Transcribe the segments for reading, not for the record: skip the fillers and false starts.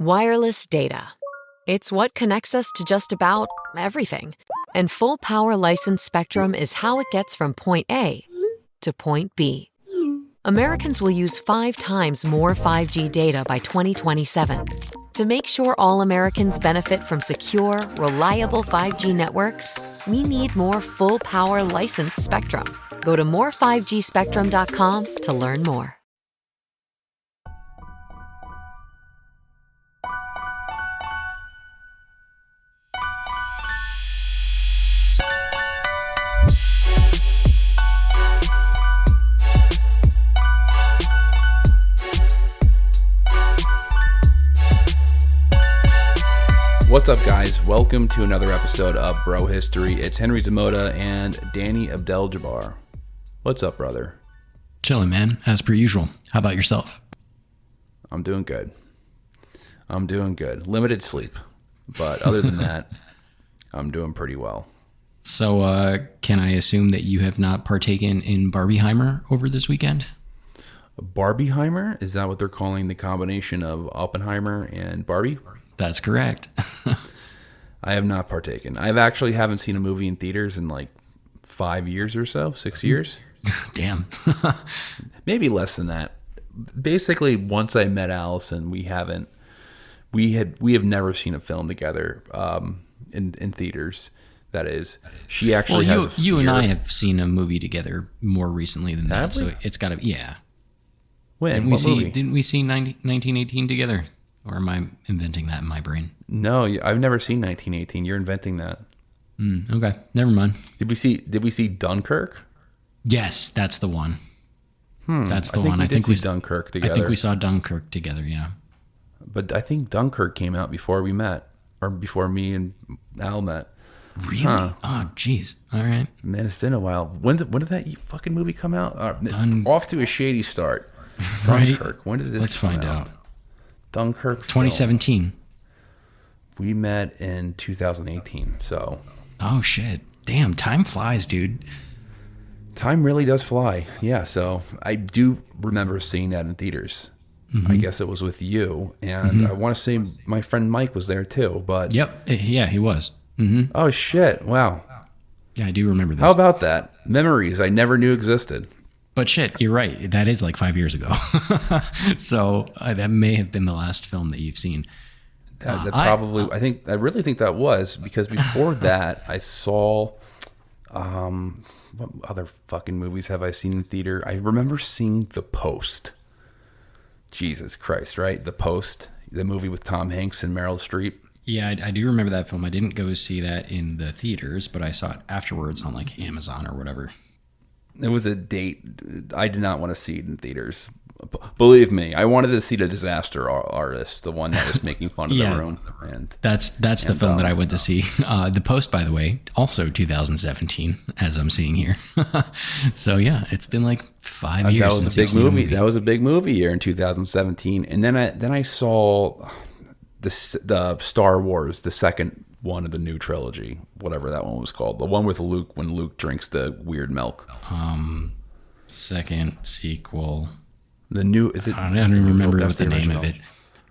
Wireless data. It's what connects us to just about everything. And full power licensed spectrum is how it gets from point A to point B. Americans will use 5 times more 5G data by 2027. To make sure all Americans benefit from secure, reliable 5G networks, we need more full power licensed spectrum. Go to more5gspectrum.com to learn more. What's up, guys? Welcome to another episode of Bro History. It's Henry Zamota and Danny Abdel-Jabbar. What's up, brother? Chilling, man, as per usual. How about yourself? I'm doing good. Limited sleep, but other than that, I'm doing pretty well. So, can I assume that you have not partaken in Barbieheimer over this weekend? Barbieheimer? Is that what they're calling the combination of Oppenheimer and Barbie? That's correct. I have not partaken. I actually haven't seen a movie in theaters in like 5 years or so, 6 years. Damn. Maybe less than that. Basically, once I met Allison, we have never seen a film together in theaters. That is, she actually has a fear. You and I have seen a movie together more recently than that, so it's got to, yeah. When? Didn't we see 1918 together? Or am I inventing that in my brain? No, I've never seen 1918. You're inventing that. Okay, never mind. Did we see Dunkirk? Yes, that's the one. That's the one. I think we saw Dunkirk together. I think we saw Dunkirk together, yeah. But I think Dunkirk came out before we met, or before me and Al met. Really? Huh. Oh, jeez. All right. Man, it's been a while. When did that fucking movie come out? Off to a shady start. Dunkirk. Right. When did this Let's come find out? out. Dunkirk 2017. We met in 2018, so. Oh, shit. Damn, time flies, dude. Time really does fly. Yeah, so I do remember seeing that in theaters. I guess it was with you, and I want to say my friend Mike was there too, but. Yep, yeah, he was. Oh, shit. Wow. Yeah, I do remember this. How about that? Memories I never knew existed. But shit, you're right. That is like 5 years ago. So that may have been the last film that you've seen. That probably, I really think that was, because before that, I saw, what other fucking movies have I seen in theater? I remember seeing The Post. Jesus Christ, right? The Post, the movie with Tom Hanks and Meryl Streep. Yeah, I do remember that film. I didn't go see that in the theaters, but I saw it afterwards on like Amazon or whatever. It was a date. I did not want to see it in theaters. Believe me, I wanted to see The Disaster Artist, the one that was making fun of Yeah, The Room. And that's the film that I went to see. The Post, by the way, also 2017, as I'm seeing here. So yeah, it's been like 5 years. That was since a big I've seen movie. That was a big movie year in 2017. And then I saw the Star Wars, the second one of the new trilogy, whatever that one was called, the one with Luke when Luke drinks the weird milk. Second sequel. The new is it? I don't even remember what the name of it.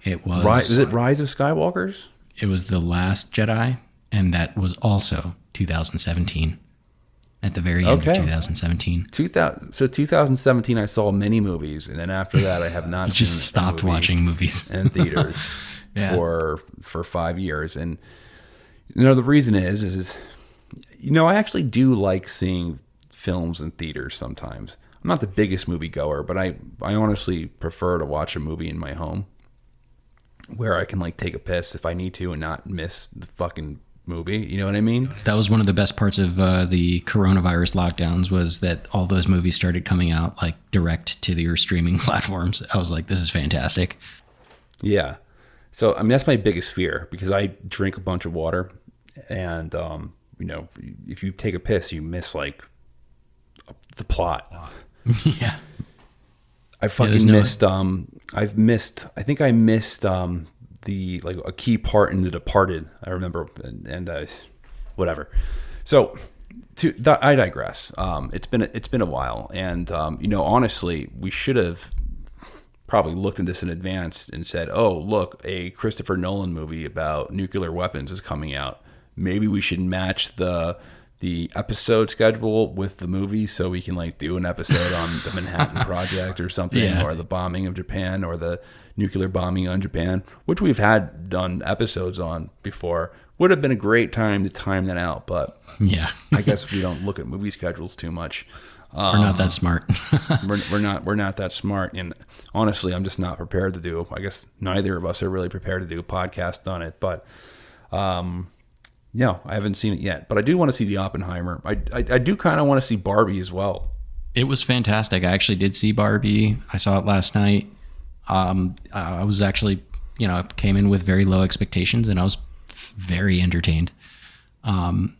It was. Is it Rise of Skywalkers? It was The Last Jedi, and that was also 2017. At the very end of 2017. 2017, I saw many movies, and then after that, I have not just stopped watching movies in theaters Yeah. for 5 years. And the reason is I actually do like seeing films in theaters sometimes. I'm not the biggest movie goer, but I honestly prefer to watch a movie in my home where I can like take a piss if I need to and not miss the fucking movie. You know what I mean? That was one of the best parts of the coronavirus lockdowns, was that all those movies started coming out like direct to your streaming platforms. I was like, this is fantastic. Yeah. So, I mean, that's my biggest fear, because I drink a bunch of water, and, if you take a piss, you miss like the plot. Yeah. I fucking missed, I think I missed the, like, a key part in The Departed, I remember, and whatever. So, I digress. It's been a while, and, honestly, we should have probably looked into this in advance and said, oh, look, a Christopher Nolan movie about nuclear weapons is coming out. Maybe we should match the episode schedule with the movie so we can like do an episode on the Manhattan Project or something, or the bombing of Japan, or the nuclear bombing on Japan, which we've had done episodes on before. Would have been a great time to time that out, but I guess we don't look at movie schedules too much. We're not that smart. we're not that smart, and honestly, I'm just not prepared to do. I guess neither of us are really prepared to do a podcast on it, but no, I haven't seen it yet, but I do want to see the Oppenheimer. I do kind of want to see Barbie as well. It was fantastic. I actually did see Barbie. I saw it last night. I was actually, came in with very low expectations, and I was very entertained. I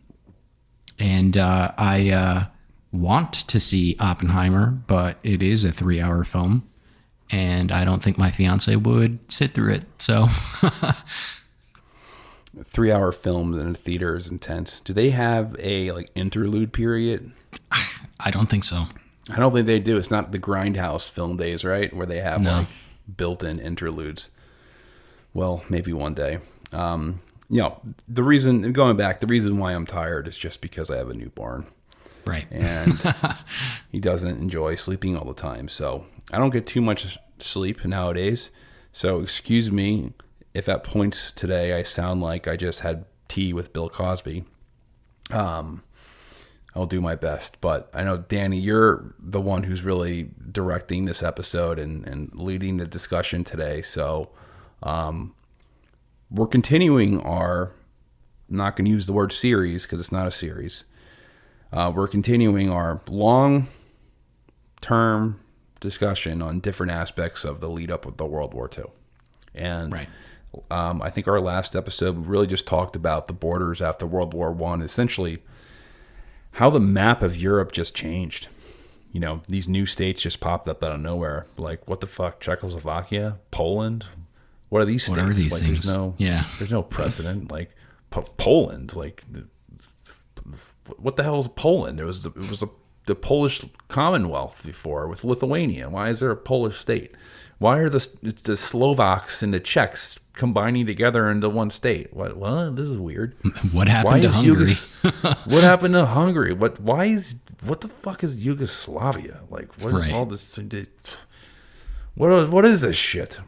want to see Oppenheimer, but it is a 3-hour film, and I don't think my fiance would sit through it. So 3-hour film in a theater is intense. Do they have a like interlude period? I don't think so. I don't think they do. It's not the Grindhouse film days, right? Where they have like built-in interludes. Well, maybe one day. The reason why I'm tired is just because I have a newborn. Right. And he doesn't enjoy sleeping all the time. So I don't get too much sleep nowadays. So excuse me if at points today I sound like I just had tea with Bill Cosby. I'll do my best. But I know, Danny, you're the one who's really directing this episode and leading the discussion today. So we're continuing our, I'm not going to use the word series because it's not a series. We're continuing our long-term discussion on different aspects of the lead up of the World War II. And I think our last episode really just talked about the borders after World War I, essentially how the map of Europe just changed. These new states just popped up out of nowhere. Like, what the fuck? Czechoslovakia? Poland? What are these states? What are these things? There's no precedent. Like, Poland, like... What the hell is Poland? It was the Polish Commonwealth before with Lithuania. Why is there a Polish state? Why are the Slovaks and the Czechs combining together into one state? What? Well, this is weird. What happened to Hungary? What happened to Hungary? What the fuck is Yugoslavia? Like, what is all this? What is this shit?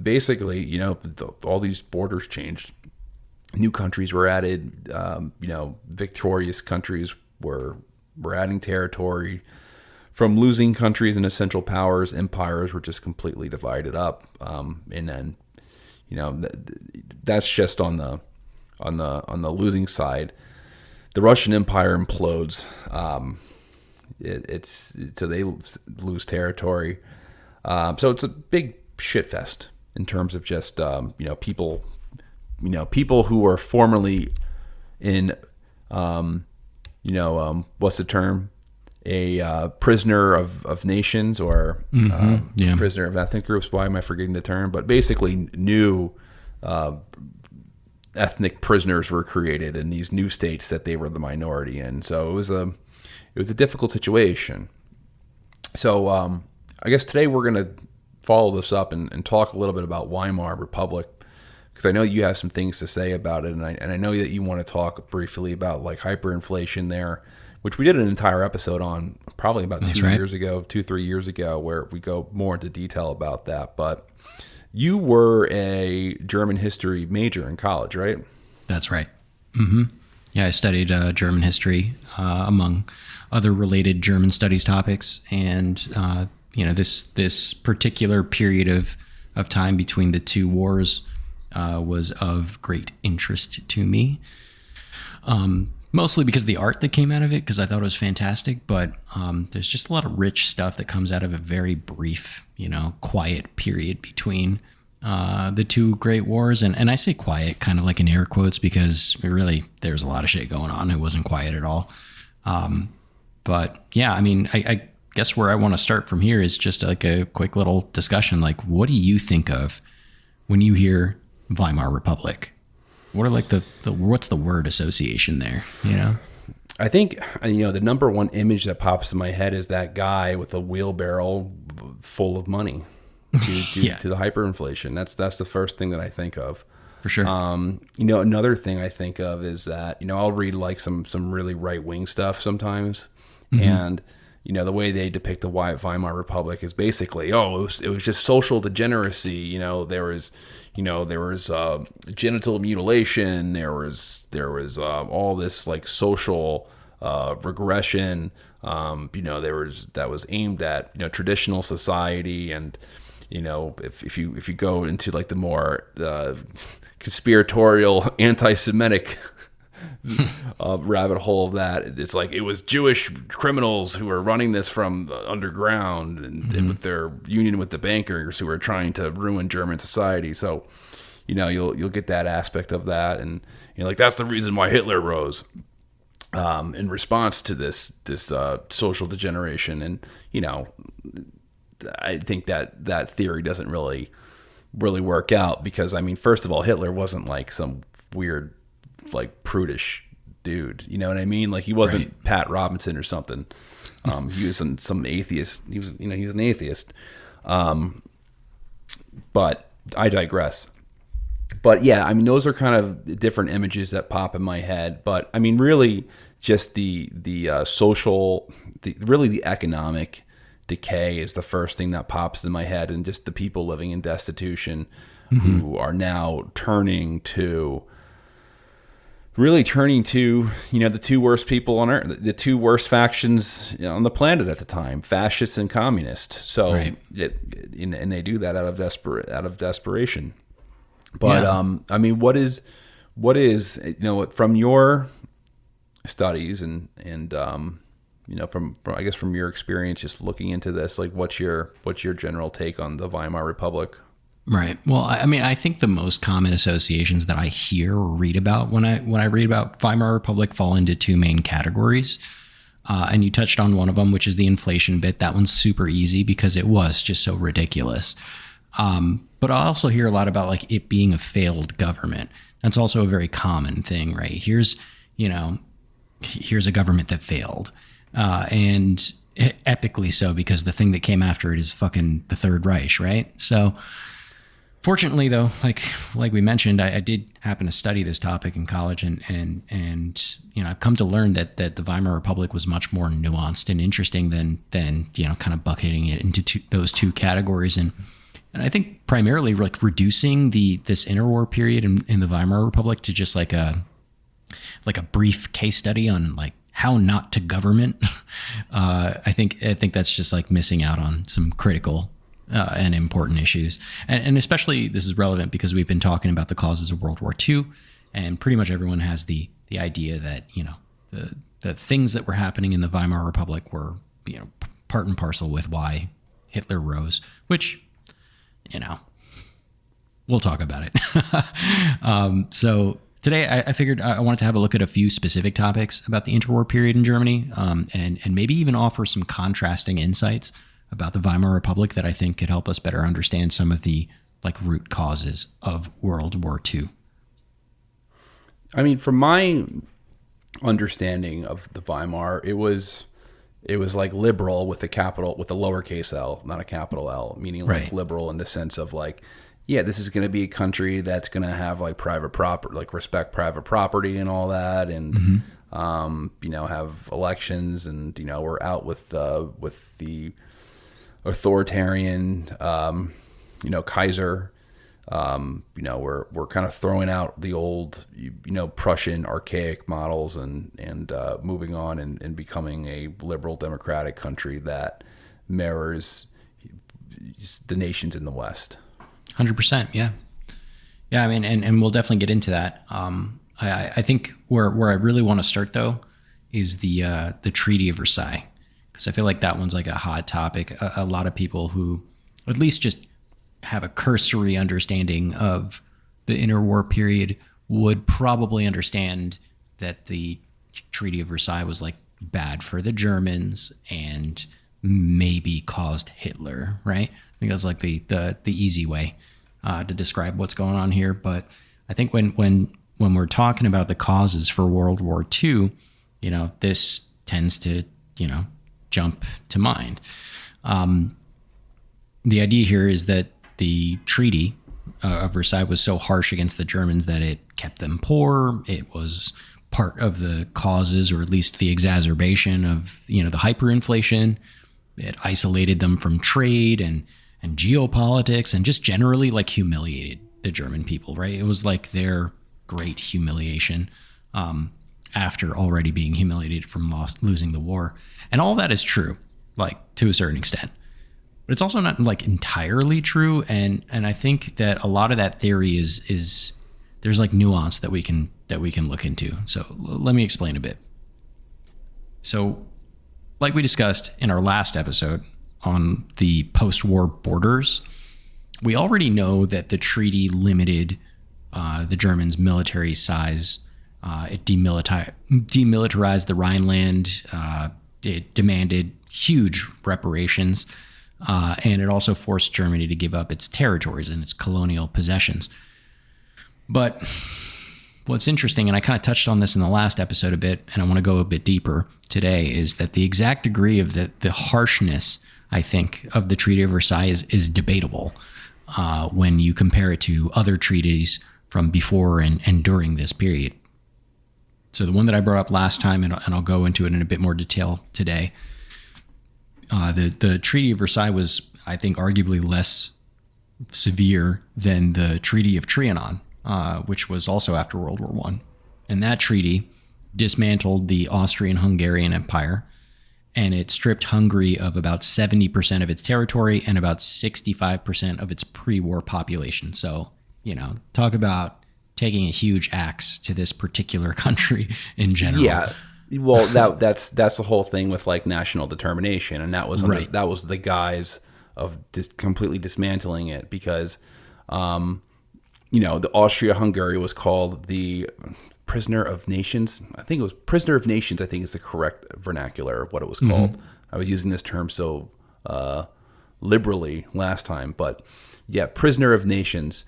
Basically, all these borders changed. New countries were added. Victorious countries were adding territory. From losing countries into Central Powers, empires were just completely divided up. And then, that's just on the losing side. The Russian Empire implodes. So they lose territory. So it's a big shit fest in terms of just people. People who were formerly in, what's the term? A prisoner of nations or prisoner of ethnic groups. Why am I forgetting the term? But basically new ethnic prisoners were created in these new states that they were the minority in. So it was a difficult situation. So I guess today we're going to follow this up and talk a little bit about Weimar Republic, because I know you have some things to say about it, and I know that you want to talk briefly about like hyperinflation there, which we did an entire episode on probably about 2-3 years ago, where we go more into detail about that. But you were a German history major in college, right? That's right. Mm-hmm. Yeah, I studied German history among other related German studies topics, and this particular period of time between the two wars was of great interest to me. Mostly because of the art that came out of it, because I thought it was fantastic. But there's just a lot of rich stuff that comes out of a very brief, quiet period between the two great wars. And I say quiet kind of like in air quotes, because really there's a lot of shit going on. It wasn't quiet at all. But yeah, I mean, I guess where I want to start from here is just like a quick little discussion. Like, what do you think of when you hear Weimar Republic? What are like the what's the word association there? I think the number one image that pops in my head is that guy with a wheelbarrow full of money. due to the hyperinflation. That's the first thing that I think of. For sure. Another thing I think of is that, I'll read like some really right wing stuff sometimes. And, the way they depict the Weimar Republic is basically, it was just social degeneracy. There was genital mutilation. There was all this like social regression. That was aimed at, traditional society. And, if you go into like the more conspiratorial anti-Semitic rabbit hole of that, it's like it was Jewish criminals who were running this from the underground and with their union with the bankers who were trying to ruin German society. So, you'll get that aspect of that, and like that's the reason why Hitler rose in response to this social degeneration. And I think that theory doesn't really work out, because first of all, Hitler wasn't like some weird like prudish dude, you know what I mean? Like he wasn't Pat Robinson or something. He was some atheist. He was an atheist. But I digress. But yeah, those are kind of different images that pop in my head. But really, just the social, the economic decay is the first thing that pops in my head, and just the people living in destitution who are now turning to the two worst people on earth, the two worst factions on the planet at the time, fascists and communists. So and they do that out of desperation. But what is from your studies and from I guess from your experience just looking into this, like what's your general take on the Weimar Republic? Right. Well, I think the most common associations that I hear or read about when I read about Weimar Republic fall into two main categories. And you touched on one of them, which is the inflation bit. That one's super easy because it was just so ridiculous. But I also hear a lot about like it being a failed government. That's also a very common thing, right? Here's a government that failed. And epically so, because the thing that came after it is fucking the Third Reich, right? So fortunately, though, like we mentioned, I did happen to study this topic in college, and I've come to learn that the Weimar Republic was much more nuanced and interesting than kind of bucketing it into those two categories. And I think primarily like reducing this interwar period in the Weimar Republic to just like a brief case study on like how not to government. I think that's just like missing out on some critical and important issues. And especially this is relevant because we've been talking about the causes of World War II, and pretty much everyone has the idea that, the things that were happening in the Weimar Republic were, part and parcel with why Hitler rose, which, we'll talk about it. So today I figured I wanted to have a look at a few specific topics about the interwar period in Germany, and maybe even offer some contrasting insights about the Weimar Republic that I think could help us better understand some of the like root causes of World War II. From my understanding of the Weimar, it was like liberal with the lowercase L, not a capital L, meaning like liberal in the sense of like, yeah, this is going to be a country that's going to have like private property, like respect private property and all that, and have elections, and we're out with the authoritarian, Kaiser. We're kind of throwing out the old, Prussian archaic models and moving on and becoming a liberal democratic country that mirrors the nations in the West. 100%. Yeah. Yeah. And we'll definitely get into that. I think where I really want to start though is the Treaty of Versailles. Because I feel like that one's like a hot topic. A lot of people who at least just have a cursory understanding of the interwar period would probably understand that the Treaty of Versailles was like bad for the Germans and maybe caused Hitler, right? I think that's like the easy way to describe what's going on here. But I think when we're talking about the causes for World War II, this tends to, jump to mind. the idea here is that the Treaty of Versailles was so harsh against the Germans that it kept them poor. It was part of the causes, or at least the exacerbation of, the hyperinflation. It isolated them from trade and geopolitics, and just generally like humiliated the German people, right? It was like their great humiliation after already being humiliated from losing the war. And all that is true, like to a certain extent. But it's also not like entirely true. And I think that a lot of that theory is there's like nuance that we can look into. So let me explain a bit. So like we discussed in our last episode on the post-war borders, we already know that the treaty limited the Germans' military size. It demilitarized the Rhineland. It demanded huge reparations. And it also forced Germany to give up its territories and its colonial possessions. But what's interesting, and I kind of touched on this in the last episode a bit, and I want to go a bit deeper today, is that the exact degree of the harshness, I think, of the Treaty of Versailles is debatable when you compare it to other treaties from before and during this period. So the one that I brought up last time, and I'll go into it in a bit more detail today, the Treaty of Versailles was, I think, arguably less severe than the Treaty of Trianon, which was also after World War I. And that treaty dismantled the Austrian-Hungarian Empire, and it stripped Hungary of about 70% of its territory and about 65% of its pre-war population. So, talk about taking a huge axe to this particular country in general. Yeah. Well, that's the whole thing with like national determination, and that was right. That was the guise of completely dismantling it, because, the Austria-Hungary was called the Prisoner of Nations. I think it was Prisoner of Nations. I think is the correct vernacular of what it was called. I was using this term so liberally last time, but yeah, Prisoner of Nations.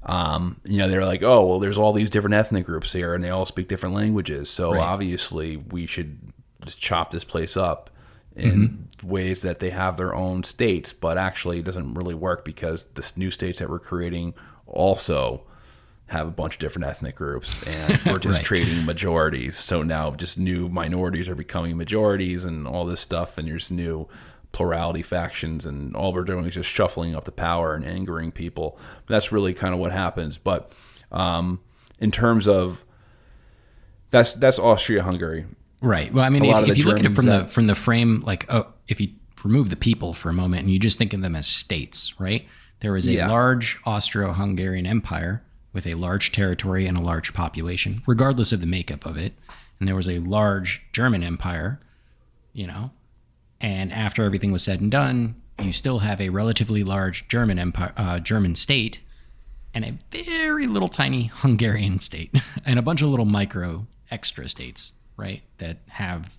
They're like, oh, well, there's all these different ethnic groups here, and they all speak different languages. So obviously, we should just chop this place up in ways that they have their own states. But actually, it doesn't really work, because the new states that we're creating also have a bunch of different ethnic groups, and we're just trading majorities. So now just new minorities are becoming majorities, and all this stuff, and there's new plurality factions, and all we're doing is just shuffling up the power and angering people. That's really kind of what happens. But in terms of that's Austria-Hungary, right? Well, I mean, if you look at it from the frame, like, if you remove the people for a moment and you just think of them as states, right? There was a large Austro-Hungarian Empire with a large territory and a large population, regardless of the makeup of it, and there was a large German Empire, And after everything was said and done, you still have a relatively large German empire, German state, and a very little tiny Hungarian state, and a bunch of little micro extra states, right? That have,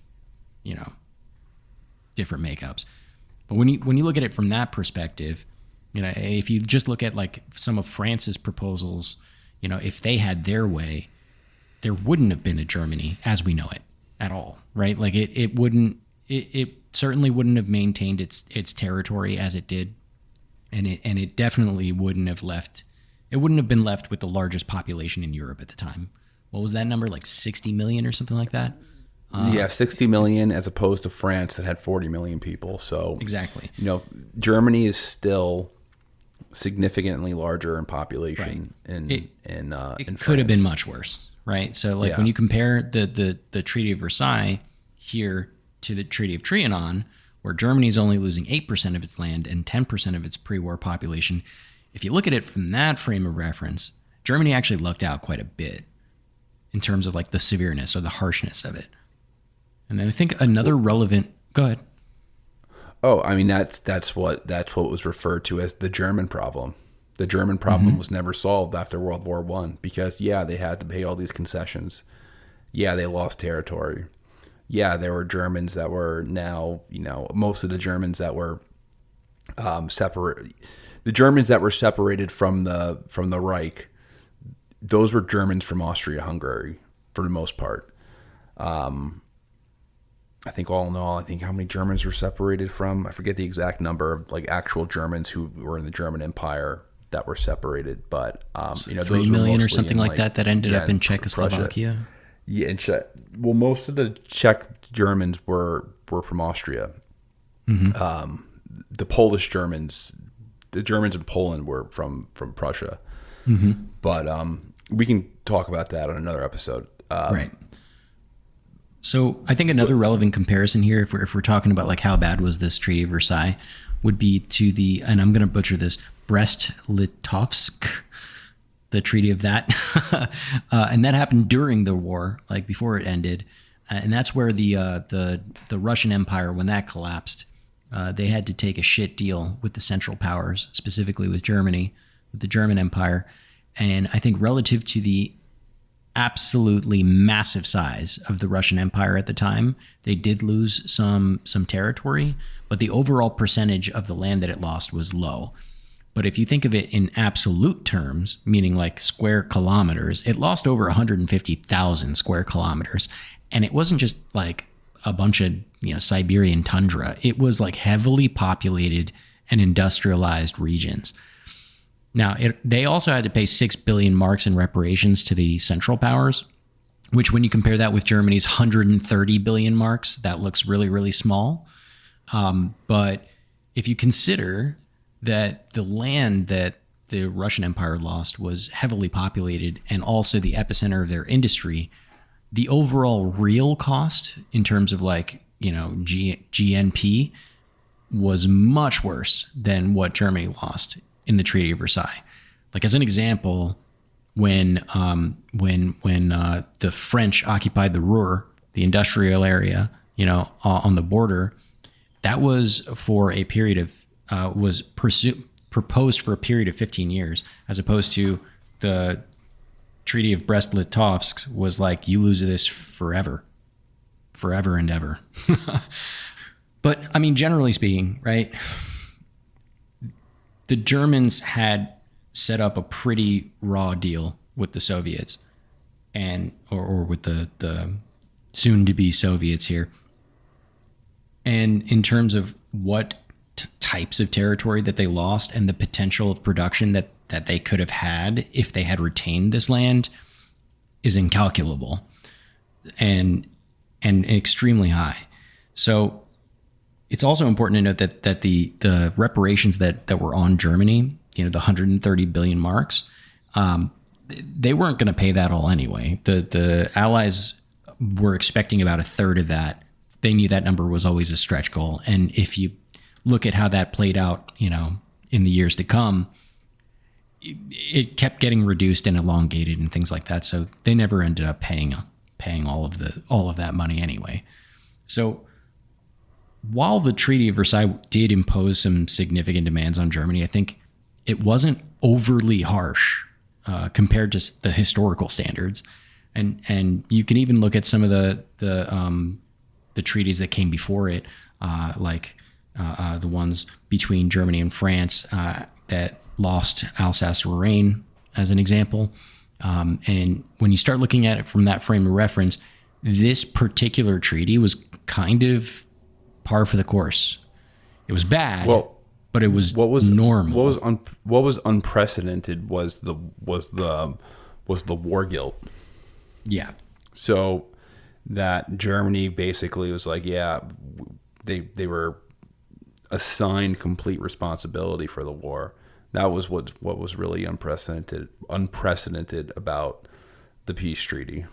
different makeups. But when you look at it from that perspective, if you just look at like some of France's proposals, if they had their way, there wouldn't have been a Germany as we know it at all, right? Like it wouldn't. It certainly wouldn't have maintained its territory as it did, and it definitely wouldn't have been left with the largest population in Europe at the time. What was that number, like 60 million or something like that? 60 million, as opposed to France that had 40 million people. So exactly, Germany is still significantly larger in population, right. in could France. have been much worse, right? So like when you compare the Treaty of Versailles here to the Treaty of Trianon, where Germany is only losing 8% of its land and 10% of its pre-war population, if you look at it from that frame of reference, Germany actually lucked out quite a bit in terms of like the severeness or the harshness of it. And then I think another relevant... Go ahead. Oh, I mean, that's what was referred to as the German problem. The German problem was never solved after World War I, because they had to pay all these concessions. They lost territory. There were Germans that were now, most of the Germans that were separate. The Germans that were separated from the Reich, those were Germans from Austria-Hungary for the most part. I think all in all, I think how many Germans were separated from, I forget the exact number of like actual Germans who were in the German Empire that were separated, but you know, 3 those were million or mostly something in, like that ended up in Prussia. Czechoslovakia. Yeah, in Czech. Well, most of the Czech Germans were from Austria. The Polish Germans, the Germans in Poland were from Prussia. But we can talk about that on another episode. Right. So I think another relevant comparison here, if we're talking about like how bad was this Treaty of Versailles, would be to the, and I'm going to butcher this, Brest-Litovsk, the treaty of that. And that happened during the war, like before it ended. And that's where the Russian Empire, when that collapsed, they had to take a shit deal with the Central Powers, specifically with Germany, with the German Empire. And I think relative to the absolutely massive size of the Russian Empire at the time, they did lose some territory, but the overall percentage of the land that it lost was low. But if you think of it in absolute terms, meaning like square kilometers, it lost over 150,000 square kilometers. And it wasn't just like a bunch of, Siberian tundra. It was like heavily populated and industrialized regions. Now, they also had to pay 6 billion marks in reparations to the Central Powers, which when you compare that with Germany's 130 billion marks, that looks really, really small. But if you consider that the land that the Russian Empire lost was heavily populated and also the epicenter of their industry, the overall real cost in terms of like, GNP was much worse than what Germany lost in the Treaty of Versailles. Like as an example, when the French occupied the Ruhr, the industrial area, on the border, that was for a period of proposed for a period of 15 years, as opposed to the Treaty of Brest-Litovsk was like, you lose this forever and ever. But I mean, generally speaking, right? The Germans had set up a pretty raw deal with the Soviets or with the soon to be Soviets here. And in terms of what types of territory that they lost and the potential of production that they could have had if they had retained this land is incalculable and extremely high. So it's also important to note that the reparations that were on Germany, the 130 billion marks, they weren't going to pay that all anyway. The Allies were expecting about a third of that. They knew that number was always a stretch goal. And if you look at how that played out, in the years to come, it kept getting reduced and elongated and things like that. So they never ended up paying all of that money anyway. So while the Treaty of Versailles did impose some significant demands on Germany, I think it wasn't overly harsh compared to the historical standards. And you can even look at some of the treaties that came before it, like the ones between Germany and France that lost Alsace-Lorraine, as an example. And when you start looking at it from that frame of reference, this particular treaty was kind of par for the course. It was bad, but it was normal. What was unprecedented was the war guilt. Yeah. So that Germany basically was like, yeah, they were assigned complete responsibility for the war. That was what was really unprecedented about the peace treaty.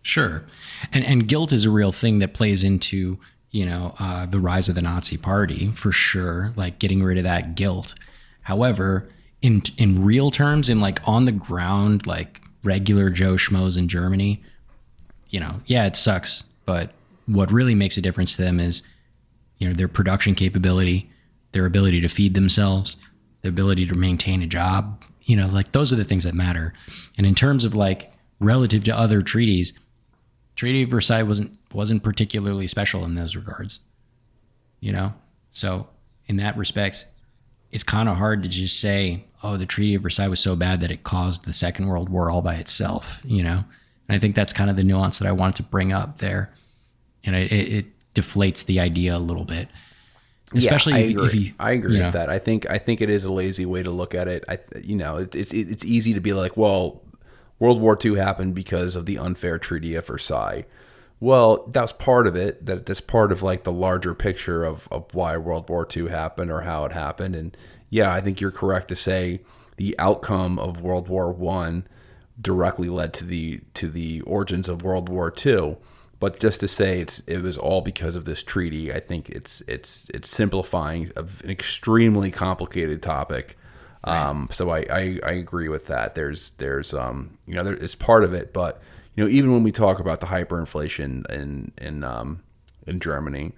Sure. And guilt is a real thing that plays into, the rise of the Nazi Party, for sure, like getting rid of that guilt. However, in real terms, in like on the ground, like regular Joe Schmoes in Germany, yeah, it sucks. But what really makes a difference to them is, their production capability, their ability to feed themselves, the ability to maintain a job, like those are the things that matter. And in terms of like relative to other treaties, Treaty of Versailles wasn't particularly special in those regards, So in that respect, it's kind of hard to just say, oh, the Treaty of Versailles was so bad that it caused the Second World War all by itself, And I think that's kind of the nuance that I wanted to bring up there. And it deflates the idea a little bit. Especially I if, agree. if you, I agree you with know, that. I think it is a lazy way to look at it. It's easy to be like, well, World War II happened because of the unfair Treaty of Versailles. Well, that's part of it. That's part of like the larger picture of why World War II happened or how it happened. And yeah, I think you're correct to say the outcome of World War I directly led to the origins of World War II. But just to say it was all because of this treaty, I think it's simplifying an extremely complicated topic. Right. So I agree with that. There's it's part of it, but even when we talk about the hyperinflation in Germany,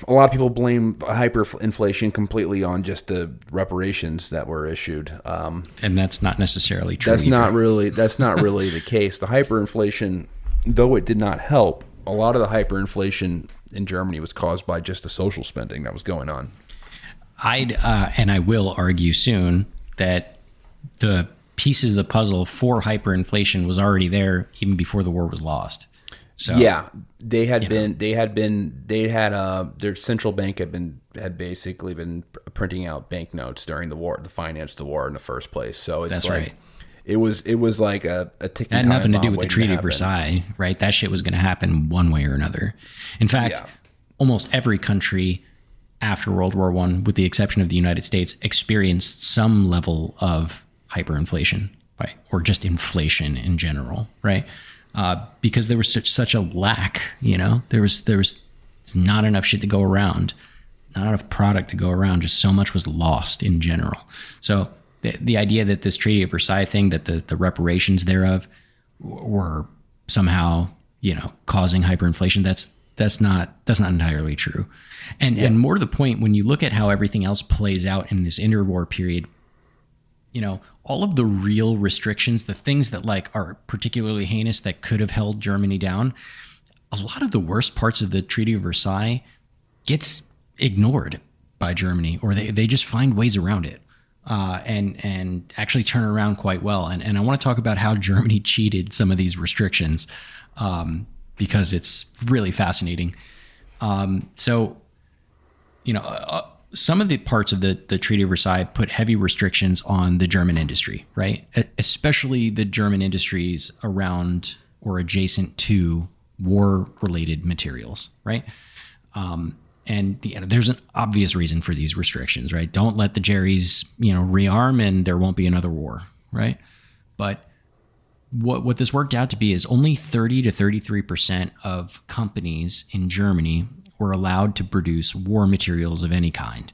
a lot of people blame hyperinflation completely on just the reparations that were issued. And that's not necessarily true. That's either. not really the case. The hyperinflation, though it did not help, a lot of the hyperinflation in Germany was caused by just the social spending that was going on. And I will argue soon that the pieces of the puzzle for hyperinflation was already there even before the war was lost. So yeah, their central bank had basically been printing out banknotes during the war to finance the war in the first place. So it's that's like, right. It was like a ticking It had time nothing to do bomb with the waiting to Treaty of happen. Versailles, right? That shit was going to happen one way or another. In fact, Yeah. almost every country after World War I, with the exception of the United States, experienced some level of hyperinflation, right? Or just inflation in general, right? Because there was such a lack, there was not enough shit to go around, not enough product to go around. Just so much was lost in general. So the idea that this Treaty of Versailles thing, that the reparations thereof were somehow, causing hyperinflation, that's not entirely true. And more to the point, when you look at how everything else plays out in this interwar period, all of the real restrictions, the things that like are particularly heinous that could have held Germany down, a lot of the worst parts of the Treaty of Versailles gets ignored by Germany, or they just find ways around it, and actually turn around quite well. And I want to talk about how Germany cheated some of these restrictions, because it's really fascinating. Some of the parts of the Treaty of Versailles put heavy restrictions on the German industry, right? Especially the German industries around or adjacent to war-related materials, right? And there's an obvious reason for these restrictions, right? Don't let the Jerrys, rearm, and there won't be another war, right? But what this worked out to be is only 30 to 33% of companies in Germany were allowed to produce war materials of any kind.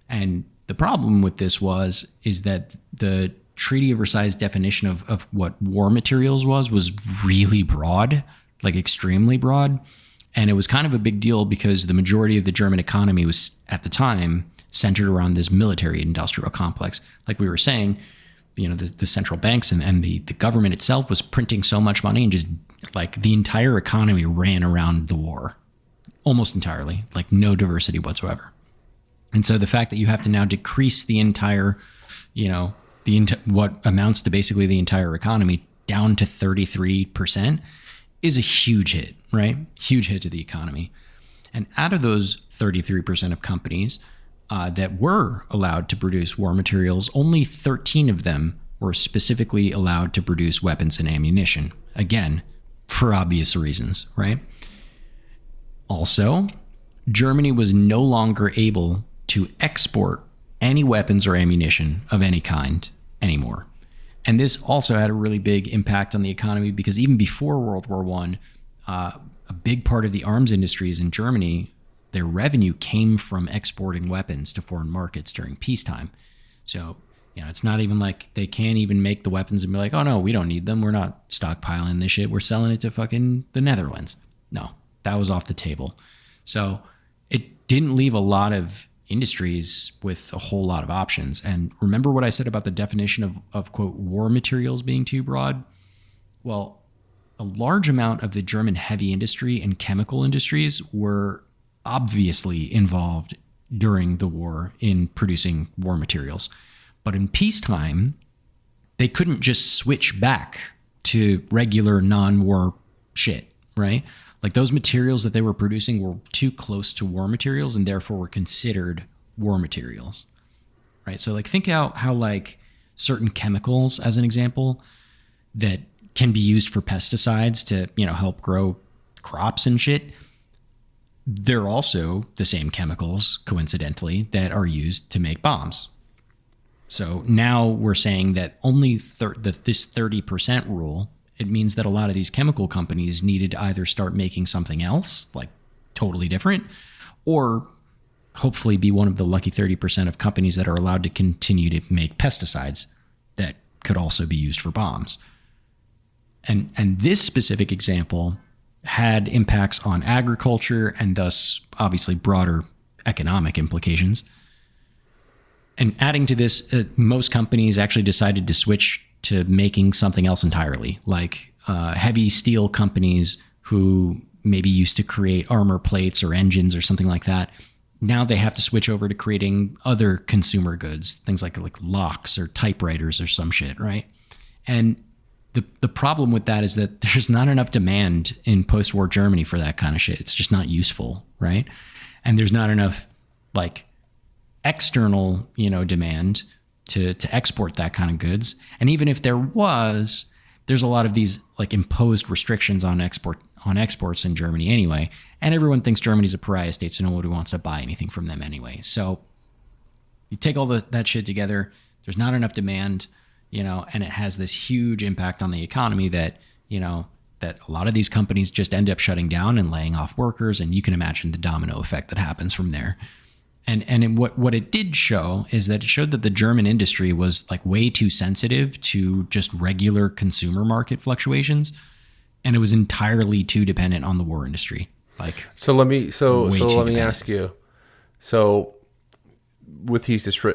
And the problem with this is that the Treaty of Versailles definition of what war materials was really broad, like extremely broad. And it was kind of a big deal because the majority of the German economy was at the time centered around this military industrial complex. Like we were saying, the central banks and the government itself was printing so much money, and just like the entire economy ran around the war. Almost entirely, like no diversity whatsoever. And so the fact that you have to now decrease the entire, what amounts to basically the entire economy down to 33% is a huge hit, right? Huge hit to the economy. And out of those 33% of companies that were allowed to produce war materials, only 13 of them were specifically allowed to produce weapons and ammunition. Again, for obvious reasons, right? Also, Germany was no longer able to export any weapons or ammunition of any kind anymore. And this also had a really big impact on the economy, because even before World War I, a big part of the arms industries in Germany, their revenue came from exporting weapons to foreign markets during peacetime. So, it's not even like they can't even make the weapons and be like, oh no, we don't need them. We're not stockpiling this shit. We're selling it to fucking the Netherlands. No. That was off the table. So it didn't leave a lot of industries with a whole lot of options. And remember what I said about the definition of quote, war materials being too broad? Well, a large amount of the German heavy industry and chemical industries were obviously involved during the war in producing war materials. But in peacetime, they couldn't just switch back to regular non-war shit, right? Like those materials that they were producing were too close to war materials and therefore were considered war materials, right? So like think out how like certain chemicals, as an example, that can be used for pesticides to, help grow crops and shit. They're also the same chemicals, coincidentally, that are used to make bombs. So now we're saying that only this 30% rule, it means that a lot of these chemical companies needed to either start making something else, like totally different, or hopefully be one of the lucky 30% of companies that are allowed to continue to make pesticides that could also be used for bombs. And this specific example had impacts on agriculture and thus obviously broader economic implications. And adding to this, most companies actually decided to switch to making something else entirely, like heavy steel companies who maybe used to create armor plates or engines or something like that. Now they have to switch over to creating other consumer goods, things like locks or typewriters or some shit, right? And the problem with that is that there's not enough demand in post-war Germany for that kind of shit. It's just not useful, right? And there's not enough like external, demand to export that kind of goods. And even if there was, there's a lot of these like imposed restrictions on exports in Germany anyway. And everyone thinks Germany's a pariah state, so nobody wants to buy anything from them anyway. So you take all that shit together, there's not enough demand, and it has this huge impact on the economy that, that a lot of these companies just end up shutting down and laying off workers. And you can imagine the domino effect that happens from there. And what it did show is that it showed that the German industry was like way too sensitive to just regular consumer market fluctuations. And it was entirely too dependent on the war industry. So let me ask you. So with these,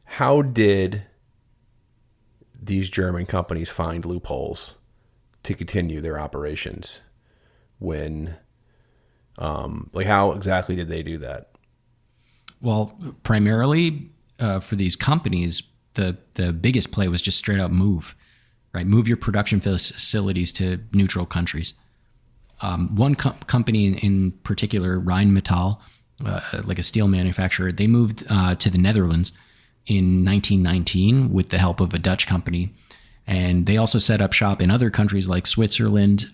how did these German companies find loopholes to continue their operations when, how exactly did they do that? Well, primarily for these companies, the biggest play was just straight up move, right? Move your production facilities to neutral countries. One company in particular, Rheinmetall, like a steel manufacturer, they moved to the Netherlands in 1919 with the help of a Dutch company. And they also set up shop in other countries like Switzerland,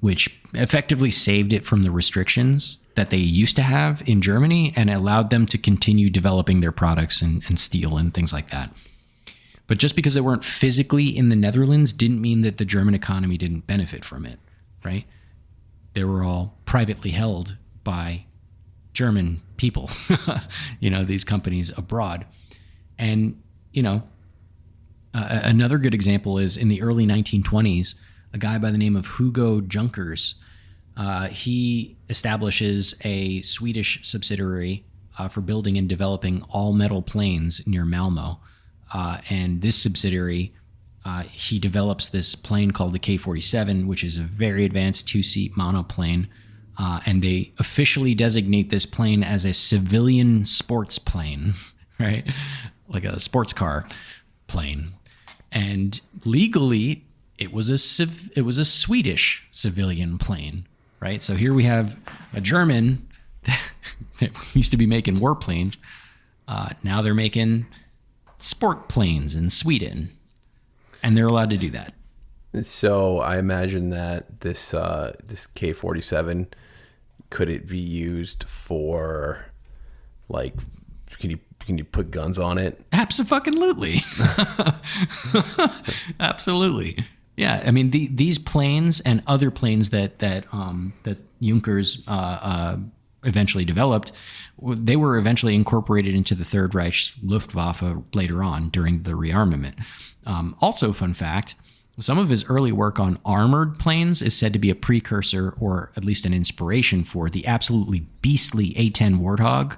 which effectively saved it from the restrictions that they used to have in Germany and allowed them to continue developing their products and steel and things like that. But just because they weren't physically in the Netherlands didn't mean that the German economy didn't benefit from it, right? They were all privately held by German people, these companies abroad. And, another good example is in the early 1920s, a guy by the name of Hugo Junkers, he establishes a Swedish subsidiary for building and developing all-metal planes near Malmo. And this subsidiary, he develops this plane called the K-47, which is a very advanced two-seat monoplane. And they officially designate this plane as a civilian sports plane, right? Like a sports car plane. And legally, it was a Swedish civilian plane, right? So here we have a German that used to be making warplanes. Now they're making sport planes in Sweden, and they're allowed to do that. So I imagine that this K-47, could it be used for like, can you put guns on it? Absolutely. Absolutely. Yeah, I mean these planes and other planes that Junkers eventually developed, they were eventually incorporated into the Third Reich's Luftwaffe later on during the rearmament. Also, fun fact, some of his early work on armored planes is said to be a precursor, or at least an inspiration, for the absolutely beastly A-10 Warthog,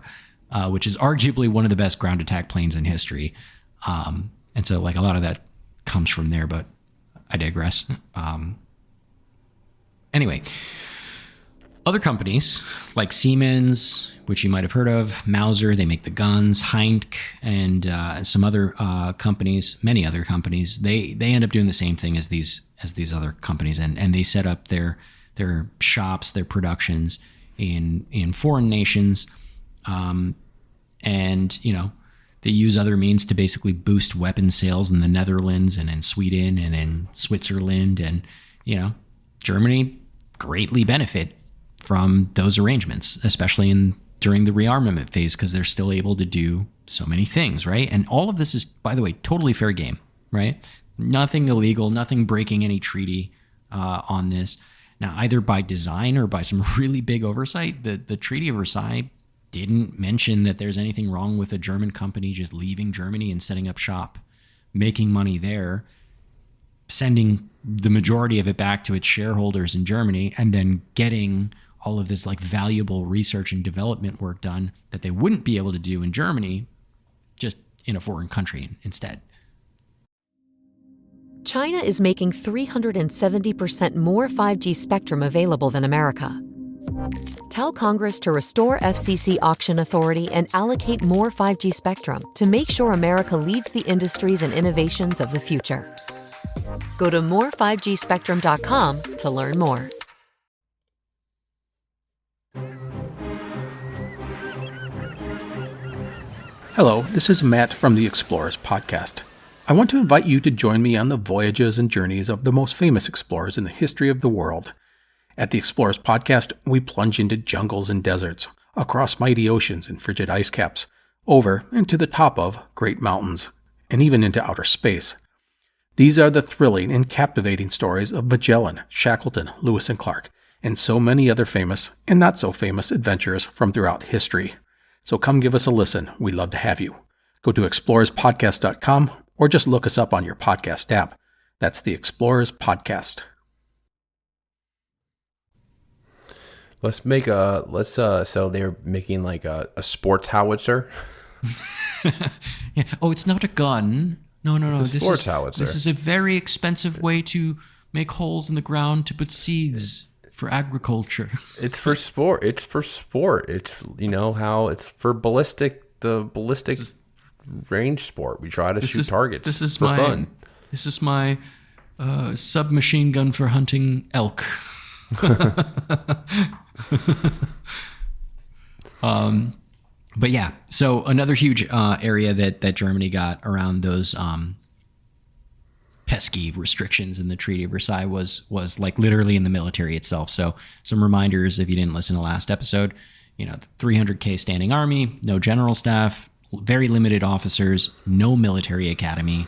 which is arguably one of the best ground attack planes in history. And so like a lot of that comes from there, but I digress. Anyway, other companies like Siemens, which you might have heard of, Mauser, they make the guns, Heinck, and some other companies, many other companies, they end up doing the same thing as these other companies, and they set up their their shops, their productions in foreign nations, and they use other means to basically boost weapons sales in the Netherlands and in Sweden and in Switzerland, and Germany greatly benefit from those arrangements, especially during the rearmament phase, because they're still able to do so many things, right? And all of this is, by the way, totally fair game, right? Nothing illegal, nothing breaking any treaty on this. Now, either by design or by some really big oversight, the Treaty of Versailles didn't mention that there's anything wrong with a German company just leaving Germany and setting up shop, making money there, sending the majority of it back to its shareholders in Germany, and then getting all of this like valuable research and development work done that they wouldn't be able to do in Germany, just in a foreign country instead. China is making 370% more 5G spectrum available than America. Tell Congress to restore FCC auction authority and allocate more 5G spectrum to make sure America leads the industries and innovations of the future. Go to more5gspectrum.com to learn more. Hello, this is Matt from the Explorers Podcast. I want to invite you to join me on the voyages and journeys of the most famous explorers in the history of the world. At the Explorers Podcast, we plunge into jungles and deserts, across mighty oceans and frigid ice caps, over and to the top of great mountains, and even into outer space. These are the thrilling and captivating stories of Magellan, Shackleton, Lewis and Clark, and so many other famous and not so famous adventurers from throughout history. So come give us a listen. We'd love to have you. Go to explorerspodcast.com or just look us up on your podcast app. That's the Explorers Podcast. So they're making like a sports howitzer. Yeah. Oh, it's not a gun. No. It's a sports howitzer. This is a very expensive way to make holes in the ground to put seeds for agriculture. It's for sport. It's for how it's for ballistic range sport. We try to shoot targets. This is for fun. This is my submachine gun for hunting elk. But yeah, so another huge area that Germany got around those pesky restrictions in the Treaty of Versailles was like literally in the military itself. So some reminders, if you didn't listen to last episode, the 300K standing army, no general staff, very limited officers, no military academy,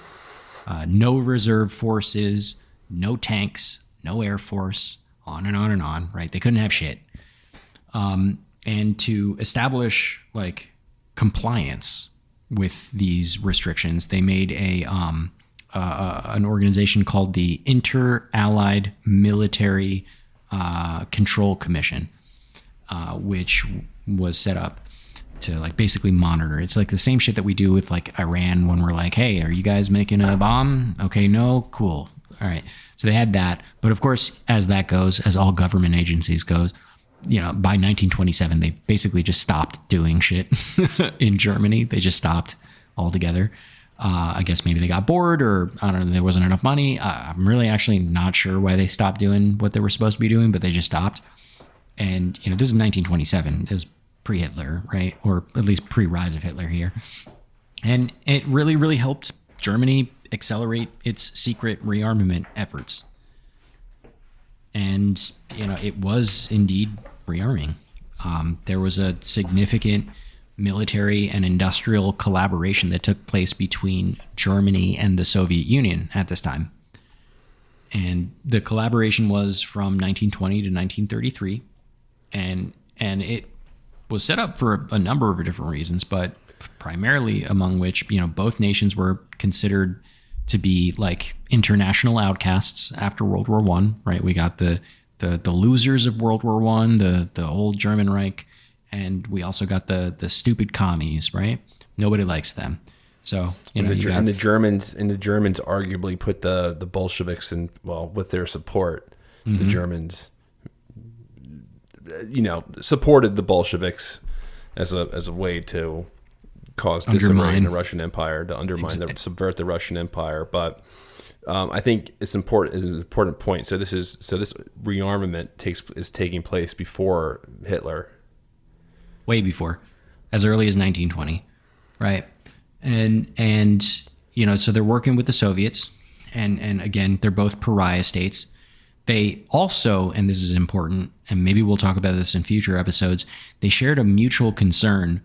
no reserve forces, no tanks, no air force, on and on and on, right? They couldn't have shit. And to establish like compliance with these restrictions, they made an organization called the Inter-Allied Military Control Commission, which was set up to like basically monitor. It's like the same shit that we do with like Iran when we're like, hey, are you guys making a bomb? Okay, no, cool. All right. So they had that. But of course, as that goes, as all government agencies goes, by 1927, they basically just stopped doing shit in Germany. They just stopped altogether. I guess maybe they got bored, or I don't know, there wasn't enough money. I'm really actually not sure why they stopped doing what they were supposed to be doing, but they just stopped. And, this is 1927. It was pre-Hitler, right? Or at least pre-rise of Hitler here. And it really, really helped Germany accelerate its secret rearmament efforts. And, it was indeed rearming. There was a significant military and industrial collaboration that took place between Germany and the Soviet Union at this time. And the collaboration was from 1920 to 1933. And it was set up for a number of different reasons, but primarily among which, both nations were considered to be like international outcasts after World War I, right? We got the losers of World War I, the old German Reich, and we also got the stupid commies, right? Nobody likes them. So the Germans arguably put the Bolsheviks in, with their support, the Germans supported the Bolsheviks as a way to cause disarray in the Russian Empire, to subvert the Russian Empire. But I think it's important is an important point. So this rearmament is taking place before Hitler. Way before, as early as 1920, right? And so they're working with the Soviets, and again, they're both pariah states. They also, and this is important, and maybe we'll talk about this in future episodes, they shared a mutual concern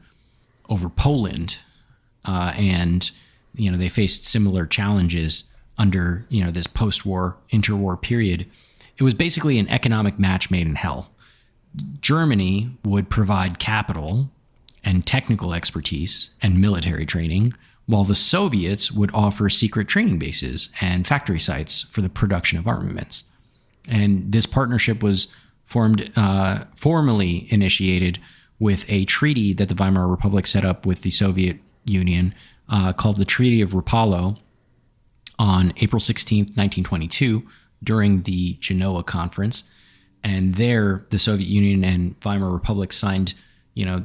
over Poland, and they faced similar challenges under this post-war, interwar period. It was basically an economic match made in hell. Germany would provide capital and technical expertise and military training, while the Soviets would offer secret training bases and factory sites for the production of armaments. And this partnership was formally initiated with a treaty that the Weimar Republic set up with the Soviet Union called the Treaty of Versailles on April 16th, 1922, during the Genoa Conference. And there, the Soviet Union and Weimar Republic signed,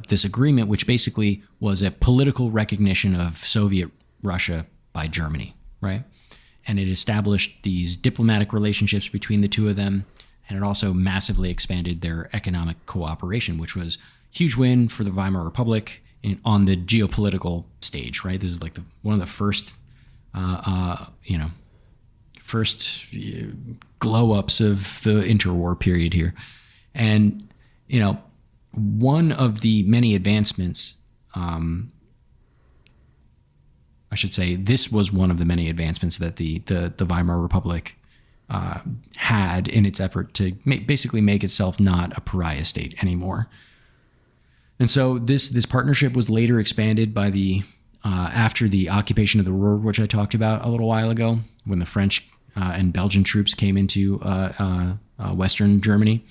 this agreement, which basically was a political recognition of Soviet Russia by Germany, right? And it established these diplomatic relationships between the two of them, and it also massively expanded their economic cooperation, which was a huge win for the Weimar Republic on the geopolitical stage, right? This is like one of the first glow ups of the interwar period here. And, one of the many advancements, I should say, this was one of the many advancements that the Weimar Republic had in its effort to basically make itself not a pariah state anymore. And so this partnership was later expanded by after the occupation of the Ruhr, which I talked about a little while ago, when the French and Belgian troops came into Western Germany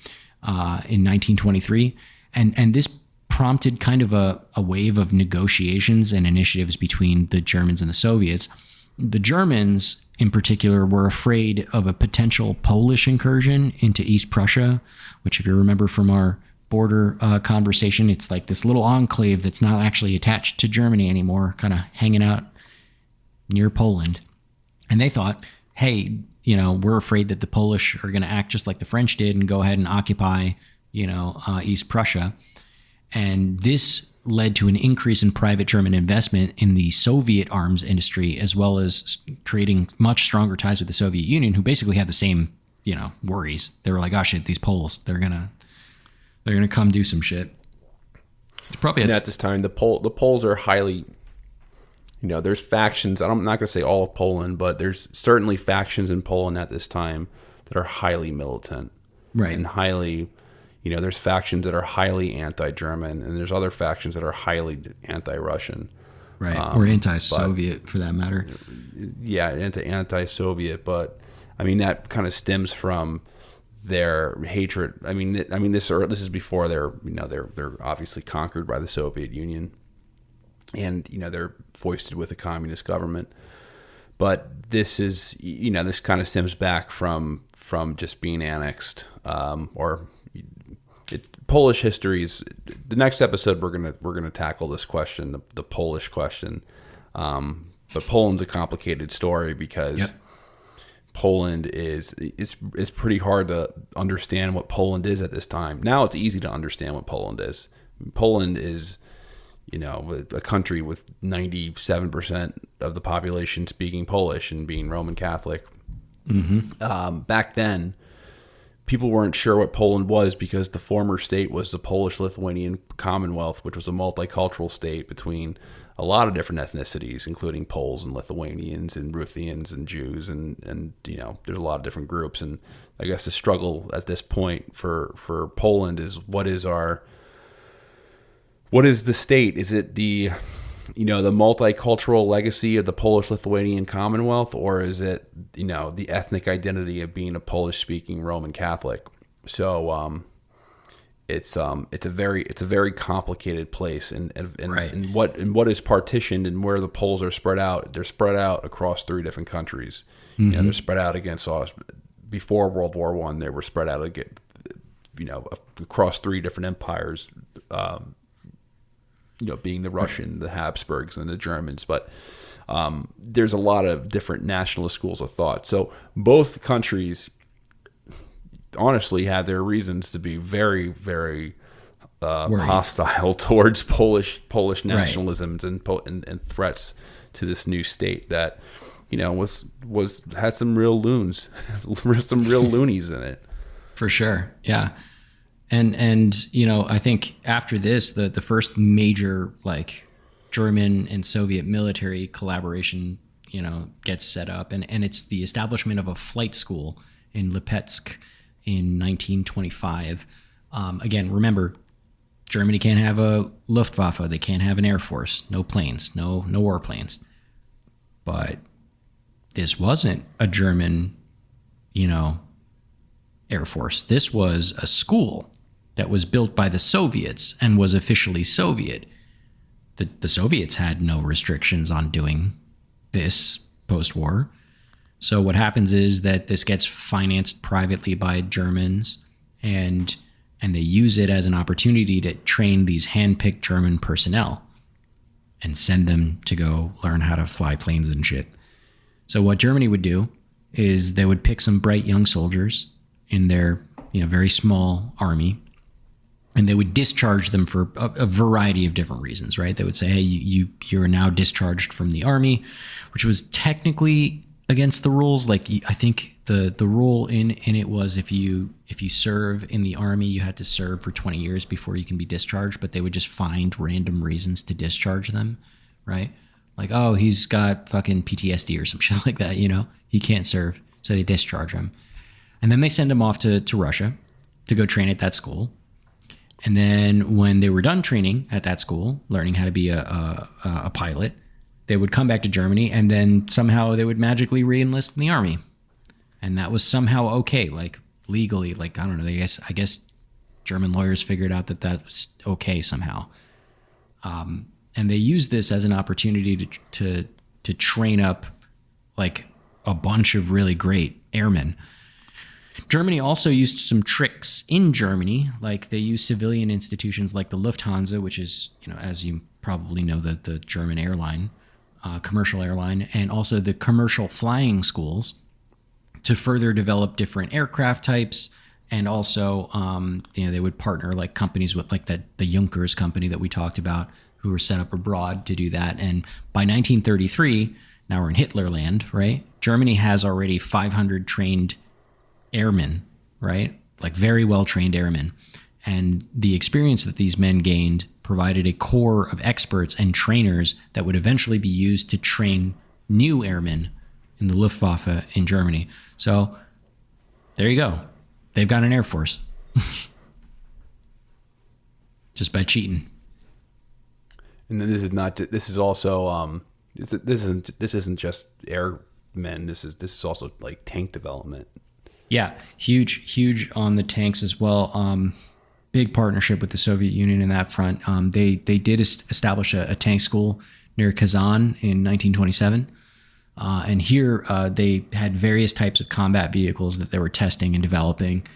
in 1923. And this prompted kind of a wave of negotiations and initiatives between the Germans and the Soviets. The Germans, in particular, were afraid of a potential Polish incursion into East Prussia, which, if you remember from our border conversation, it's like this little enclave that's not actually attached to Germany anymore, kind of hanging out near Poland. And they thought, hey, we're afraid that the Polish are going to act just like the French did and go ahead and occupy, East Prussia. And this led to an increase in private German investment in the Soviet arms industry, as well as creating much stronger ties with the Soviet Union, who basically had the same, worries. They were like, oh shit, these Poles, they're gonna come do some shit. Probably at this time, the Poles are highly, there's factions. I'm not going to say all of Poland, but there's certainly factions in Poland at this time that are highly militant, right? And highly, there's factions that are highly anti-German, and there's other factions that are highly anti-Russian, right? Or anti-Soviet, for that matter. Yeah, anti-Soviet, but I mean that kind of stems from their hatred. I mean, this is before they're obviously conquered by the Soviet Union, and they're foisted with a communist government. But this is this kind of stems back from just being annexed, Polish histories. The next episode we're gonna tackle this question, the Polish question. But Poland's a complicated story because. Yep. Poland is pretty hard to understand what Poland is at this time. Now it's easy to understand what Poland is. Poland is, a country with 97% of the population speaking Polish and being Roman Catholic. Mm-hmm. Back then, people weren't sure what Poland was because the former state was the Polish-Lithuanian Commonwealth, which was a multicultural state between a lot of different ethnicities, including Poles and Lithuanians and Ruthenians and Jews, and there's a lot of different groups. And I guess the struggle at this point for Poland is what is the state? Is it the multicultural legacy of the Polish-Lithuanian Commonwealth, or is it the ethnic identity of being a Polish-speaking Roman Catholic? So it's a very complicated place, and right. and what is partitioned and where the Poles are spread out. They're spread out across 3 different countries. Mm-hmm. They're spread out against before World War I. They were spread out across 3 different empires. being the Russian, the Habsburgs, and the Germans. But there's a lot of different nationalist schools of thought. So both countries honestly had their reasons to be very, very hostile towards Polish nationalisms and threats to this new state that had some real loons, some real loonies in it. For sure, yeah. And I think after this, the first major like German and Soviet military collaboration, gets set up, and it's the establishment of a flight school in Lipetsk in 1925. Again, remember, Germany can't have a Luftwaffe, they can't have an air force, no planes, no warplanes. But this wasn't a German, air force. This was a school that was built by the Soviets and was officially Soviet. The Soviets had no restrictions on doing this post-war. So what happens is that this gets financed privately by Germans, and they use it as an opportunity to train these hand-picked German personnel and send them to go learn how to fly planes and shit. So what Germany would do is they would pick some bright young soldiers in their very small army, and they would discharge them for a variety of different reasons, right? They would say, hey, you're now discharged from the army, which was technically against the rules. Like, I think the rule in it was if you serve in the army, you had to serve for 20 years before you can be discharged, but they would just find random reasons to discharge them, right? Like, oh, he's got fucking PTSD or some shit like that, he can't serve, so they discharge him. And then they send him off to Russia to go train at that school. And then when they were done training at that school, learning how to be a pilot, they would come back to Germany, and then somehow they would magically re-enlist in the army. And that was somehow okay, like legally, like, I don't know, I guess German lawyers figured out that was okay somehow. And they used this as an opportunity to train up like a bunch of really great airmen. Germany also used some tricks in Germany, like they used civilian institutions like the Lufthansa, which is, as you probably know, the German airline, commercial airline, and also the commercial flying schools to further develop different aircraft types. And also, they would partner like companies with like the Junkers company that we talked about, who were set up abroad to do that. And by 1933, now we're in Hitlerland, right? Germany has already 500 trained airmen, right? Like very well-trained airmen. And the experience that these men gained provided a core of experts and trainers that would eventually be used to train new airmen in the Luftwaffe in Germany. So there you go. They've got an air force. Just by cheating. And then this is also this isn't just airmen. This is also like tank development. Yeah, huge on the tanks as well. Big partnership with the Soviet Union in that front. They did establish a tank school near Kazan in 1927. And here they had various types of combat vehicles that they were testing and developing.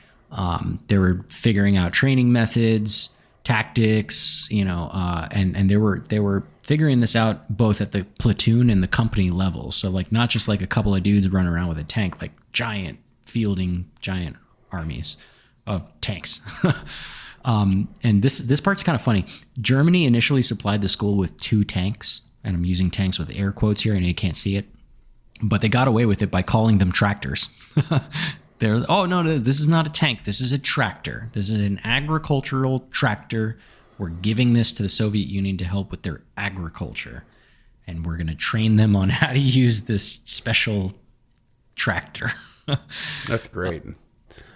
They were figuring out training methods, tactics, and they were figuring this out both at the platoon and the company level. So like not just like a couple of dudes running around with a tank, like fielding giant armies of tanks. And this part's kind of funny. Germany initially supplied the school with 2 tanks, and I'm using tanks with air quotes here, and you can't see it, but they got away with it by calling them tractors. No, this is not a tank. This is a tractor. This is an agricultural tractor. We're giving this to the Soviet Union to help with their agriculture, and we're going to train them on how to use this special tractor. That's great.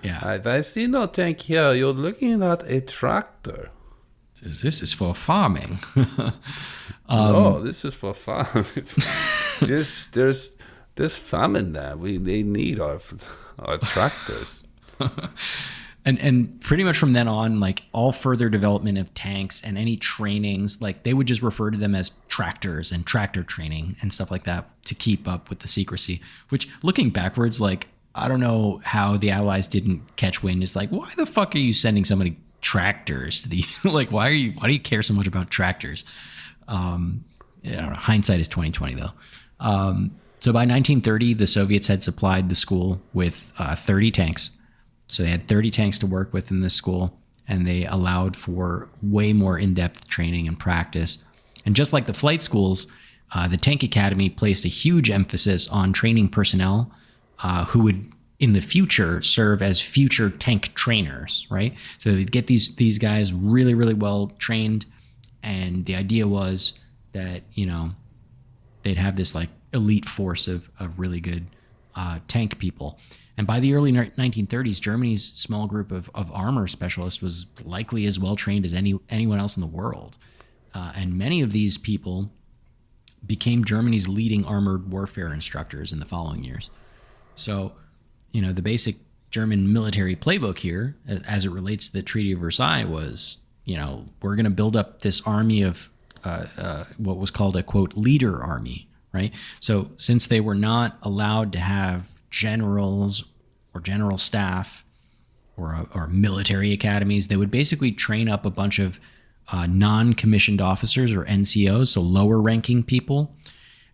Yeah. I see no tank here. You're looking at a tractor. This is for farming. No, this is for farming. There's famine there. They need our tractors. And pretty much from then on, like all further development of tanks and any trainings, like they would just refer to them as tractors and tractor training and stuff like that to keep up with the secrecy, which looking backwards, like, I don't know how the Allies didn't catch wind. It's like, why the fuck are you sending somebody tractors. Like, why do you care so much about tractors? I don't know, hindsight is 2020 though. So by 1930, the Soviets had supplied the school with 30 tanks. So they had 30 tanks to work with in this school, and they allowed for way more in-depth training and practice. And just like the flight schools, the Tank Academy placed a huge emphasis on training personnel who would, in the future, serve as future tank trainers, right? So they'd get these guys really, really well trained, and the idea was that, you know, they'd have this like elite force of really good tank people. And by the early 1930s, Germany's small group of armor specialists was likely as well trained as anyone else in the world. And many of these people became Germany's leading armored warfare instructors in the following years. So, you know, the basic German military playbook here, as it relates to the Treaty of Versailles, was, you know, we're going to build up this army of what was called a, quote, leader army, right? So since they were not allowed to have generals or general staff or military academies, they would basically train up a bunch of non-commissioned officers, or NCOs, so lower ranking people,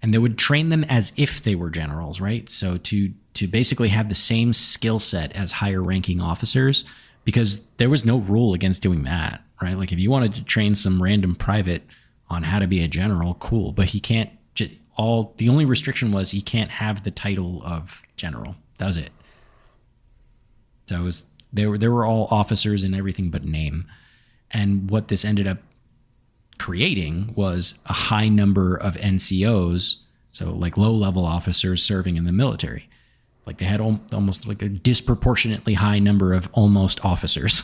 and they would train them as if they were generals, right? So to basically have the same skill set as higher ranking officers, because there was no rule against doing that, right? Like if you wanted to train some random private on how to be a general, cool, but he can't. The only restriction was he can't have the title of general. That was it. So it was they were all officers in everything but name. And what this ended up creating was a high number of NCOs, so like low-level officers serving in the military. Like they had almost like a disproportionately high number of almost officers.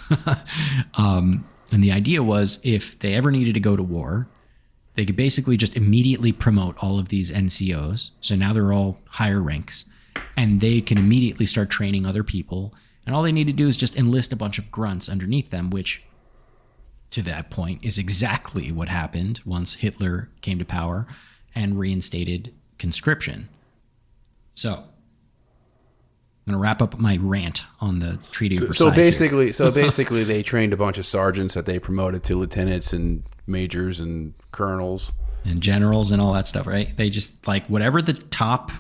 And the idea was if they ever needed to go to war, they could basically just immediately promote all of these NCOs. So now they're all higher ranks, and they can immediately start training other people. And all they need to do is just enlist a bunch of grunts underneath them, which to that point is exactly what happened once Hitler came to power and reinstated conscription. So I'm going to wrap up my rant on the Treaty of Versailles. So basically they trained a bunch of sergeants that they promoted to lieutenants and majors and colonels and generals and all that stuff, right? They just, like, whatever the top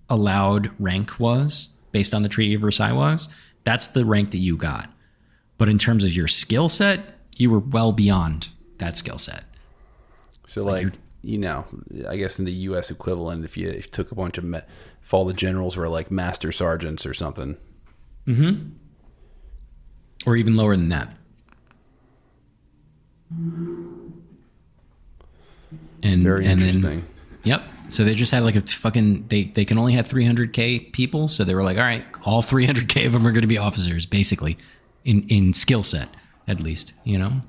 allowed rank was based on the Treaty of Versailles was, that's the rank that you got. But in terms of your skill set, you were well beyond that skill set. So like you know, I guess in the U.S. equivalent, if you took a bunch of if all the generals were like master sergeants or something. Mm-hmm. Or even lower than that. And very interesting. Then, yep. So they just had like a fucking, they can only have 300K people. So they were like, all right, all 300K of them are going to be officers, basically, in skill set, at least, you know?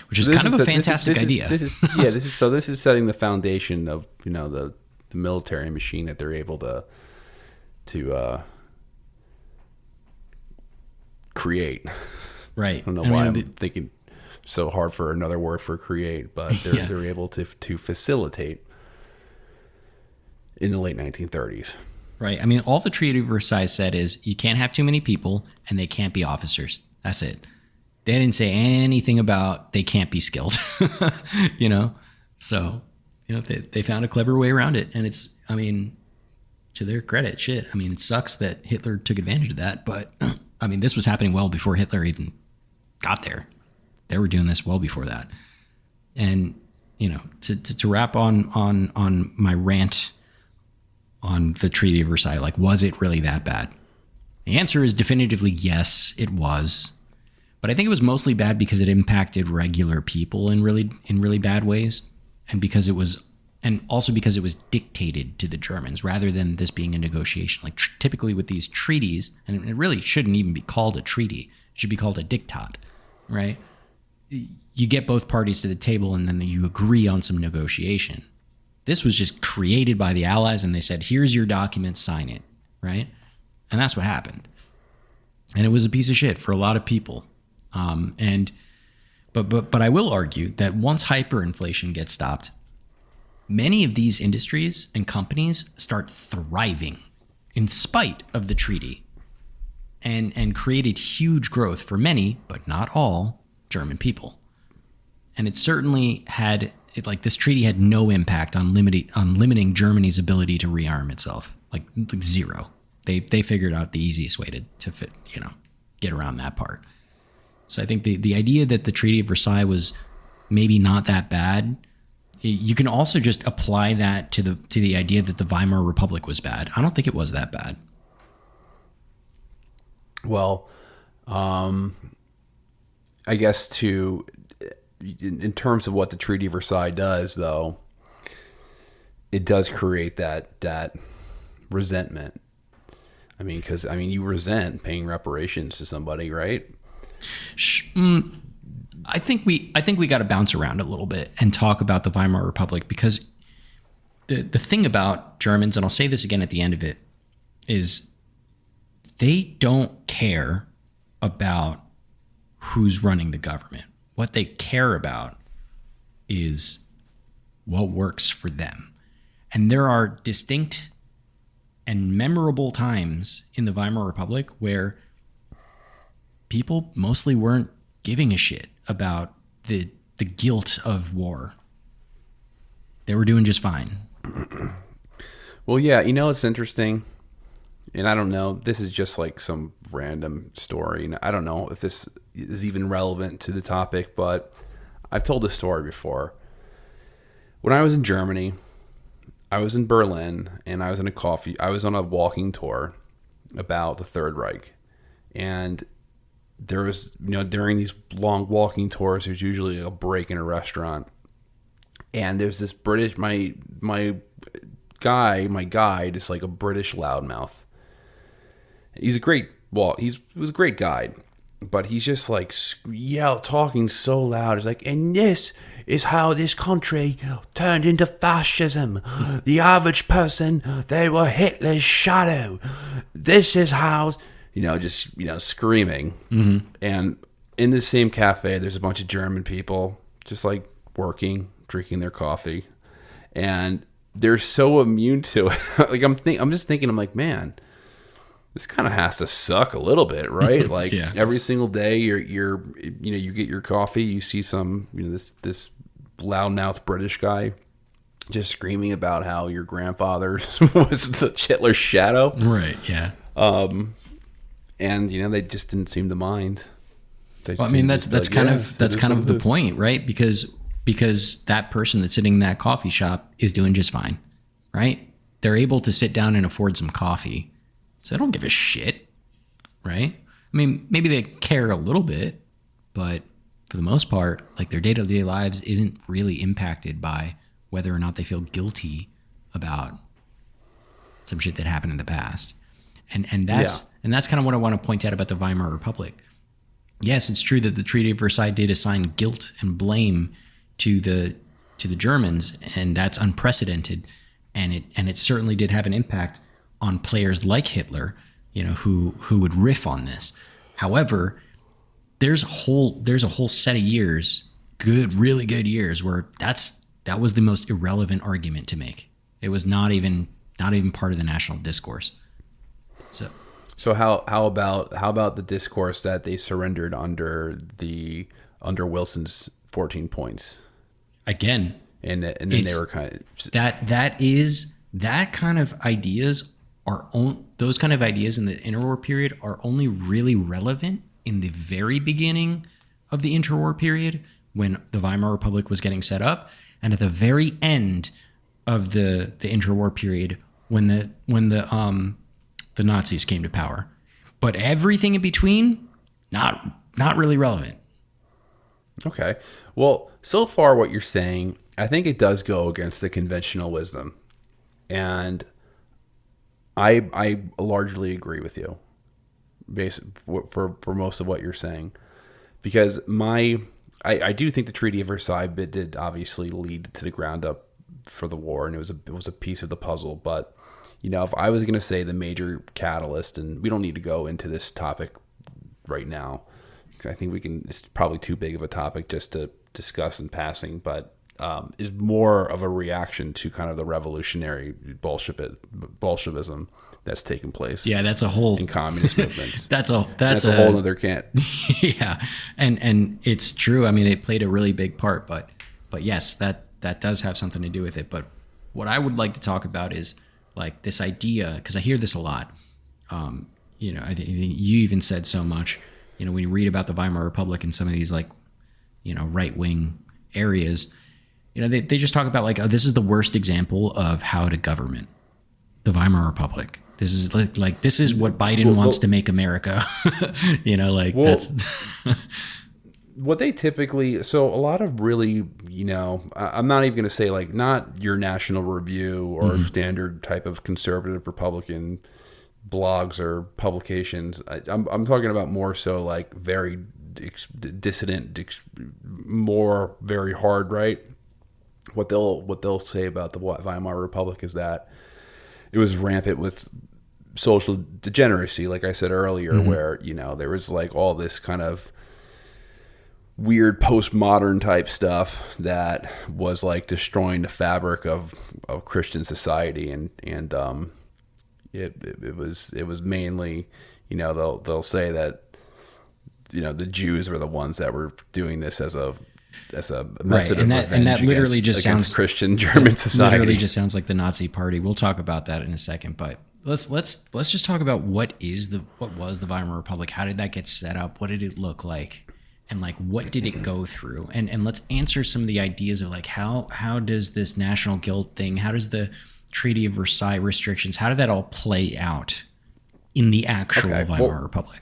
Which is kind of a fantastic idea. This is setting the foundation of, you know, the military machine that they're able to create. Right. I don't know why I'm thinking so hard for another word for create, but they're able to facilitate in the late 1930s. Right. I mean, all the Treaty of Versailles said is you can't have too many people and they can't be officers. That's it. They didn't say anything about they can't be skilled, you know? So, you know, they found a clever way around it. And it's, I mean, to their credit, shit. I mean, it sucks that Hitler took advantage of that, but I mean, this was happening well before Hitler even got there. They were doing this well before that. And, you know, to wrap on my rant on the Treaty of Versailles, like, was it really that bad? The answer is definitively yes, it was. But I think it was mostly bad because it impacted regular people in really bad ways, and also because it was dictated to the Germans rather than this being a negotiation. Like typically with these treaties, and it really shouldn't even be called a treaty; it should be called a diktat, right? You get both parties to the table, and then you agree on some negotiation. This was just created by the Allies, and they said, "Here's your document, sign it," right? And that's what happened. And it was a piece of shit for a lot of people. But I will argue that once hyperinflation gets stopped, many of these industries and companies start thriving in spite of the treaty. and created huge growth for many, but not all, German people. And it certainly had, this treaty had no impact on limiting Germany's ability to rearm itself, like zero. They figured out the easiest way to fit, get around that part. So I think the idea that the Treaty of Versailles was maybe not that bad, you can also just apply that to the idea that the Weimar Republic was bad. I don't think it was that bad. Well, I guess in terms of what the Treaty of Versailles does, though, it does create that resentment. I mean, because you resent paying reparations to somebody, right? I think we got to bounce around a little bit and talk about the Weimar Republic, because the thing about Germans, and I'll say this again at the end of it, is they don't care about who's running the government. What they care about is what works for them. And there are distinct and memorable times in the Weimar Republic where people mostly weren't giving a shit about the guilt of war. They were doing just fine. Well, yeah, it's interesting. And I don't know, this is just like some random story. And I don't know if this is even relevant to the topic, but I've told this story before. When I was in Germany, I was in Berlin, and I was on a walking tour about the Third Reich. And there was, during these long walking tours, there's usually a break in a restaurant. And there's this British, my guide is like a British loudmouth. He was a great guide, but he's just like talking so loud. He's like, and this is how this country turned into fascism. The average person, they were Hitler's shadow. This is how, screaming. Mm-hmm. And in the same cafe, there's a bunch of German people just like working, drinking their coffee, and they're so immune to it. Like I'm just thinking, I'm like, man, this kind of has to suck a little bit, right? Like yeah. Every single day you get your coffee, you see some, this loudmouth British guy just screaming about how your grandfather was the Hitler's shadow. Right. Yeah. And they just didn't seem to mind. That's kind of the point, right? Because that person that's sitting in that coffee shop is doing just fine, right? They're able to sit down and afford some coffee. So they don't give a shit, right? I mean, maybe they care a little bit, but for the most part, like their day-to-day lives isn't really impacted by whether or not they feel guilty about some shit that happened in the past. And that's kind of what I want to point out about the Weimar Republic. Yes, it's true that the Treaty of Versailles did assign guilt and blame to the Germans, and that's unprecedented. And it certainly did have an impact on players like Hitler, who would riff on this. However, there's a whole set of years, really good years, where that was the most irrelevant argument to make. It was not even part of the national discourse. So how about the discourse that they surrendered under Wilson's 14 points? Again, and then they were kind of that kind of ideas those kind of ideas in the interwar period are only really relevant in the very beginning of the interwar period, when the Weimar Republic was getting set up, and at the very end of the interwar period, when the Nazis came to power. But everything in between, not really relevant. Okay. Well, so far what you're saying, I think it does go against the conventional wisdom. And I largely agree with you for most of what you're saying. Because I do think the Treaty of Versailles did obviously lead to the ground up for the war, and it was a piece of the puzzle. But if I was going to say the major catalyst, and we don't need to go into this topic right now, I think it's probably too big of a topic just to discuss in passing. But is more of a reaction to kind of the revolutionary Bolshevism that's taken place. Yeah, that's a whole in communist movements. that's a whole other can't. Yeah, and it's true. I mean, it played a really big part, but yes, that does have something to do with it. But what I would like to talk about is like this idea, because I hear this a lot. I think you even said so much. When you read about the Weimar Republic and some of these like, right wing areas, they just talk about like, oh, this is the worst example of how to government the Weimar Republic. This is like this is what Biden wants to make America. That's what they typically. So a lot of really, I'm not even going to say like not your National Review or standard type of conservative Republican blogs or publications. I'm talking about more so like very dissident, more very hard right. What they'll say about the Weimar Republic is that it was rampant with social degeneracy, like I said earlier, where there was like all this kind of weird postmodern type stuff that was like destroying the fabric of Christian society, and it was mainly they'll say that the Jews were the ones that were doing this as a method of revenge, and that literally just sounds Christian German society. Literally just sounds like the Nazi Party. We'll talk about that in a second, but let's just talk about what was the Weimar Republic? How did that get set up? What did it look like? And like what did it go through? And let's answer some of the ideas of like how does this national guilt thing, how does the Treaty of Versailles restrictions, how did that all play out in the actual Weimar Republic?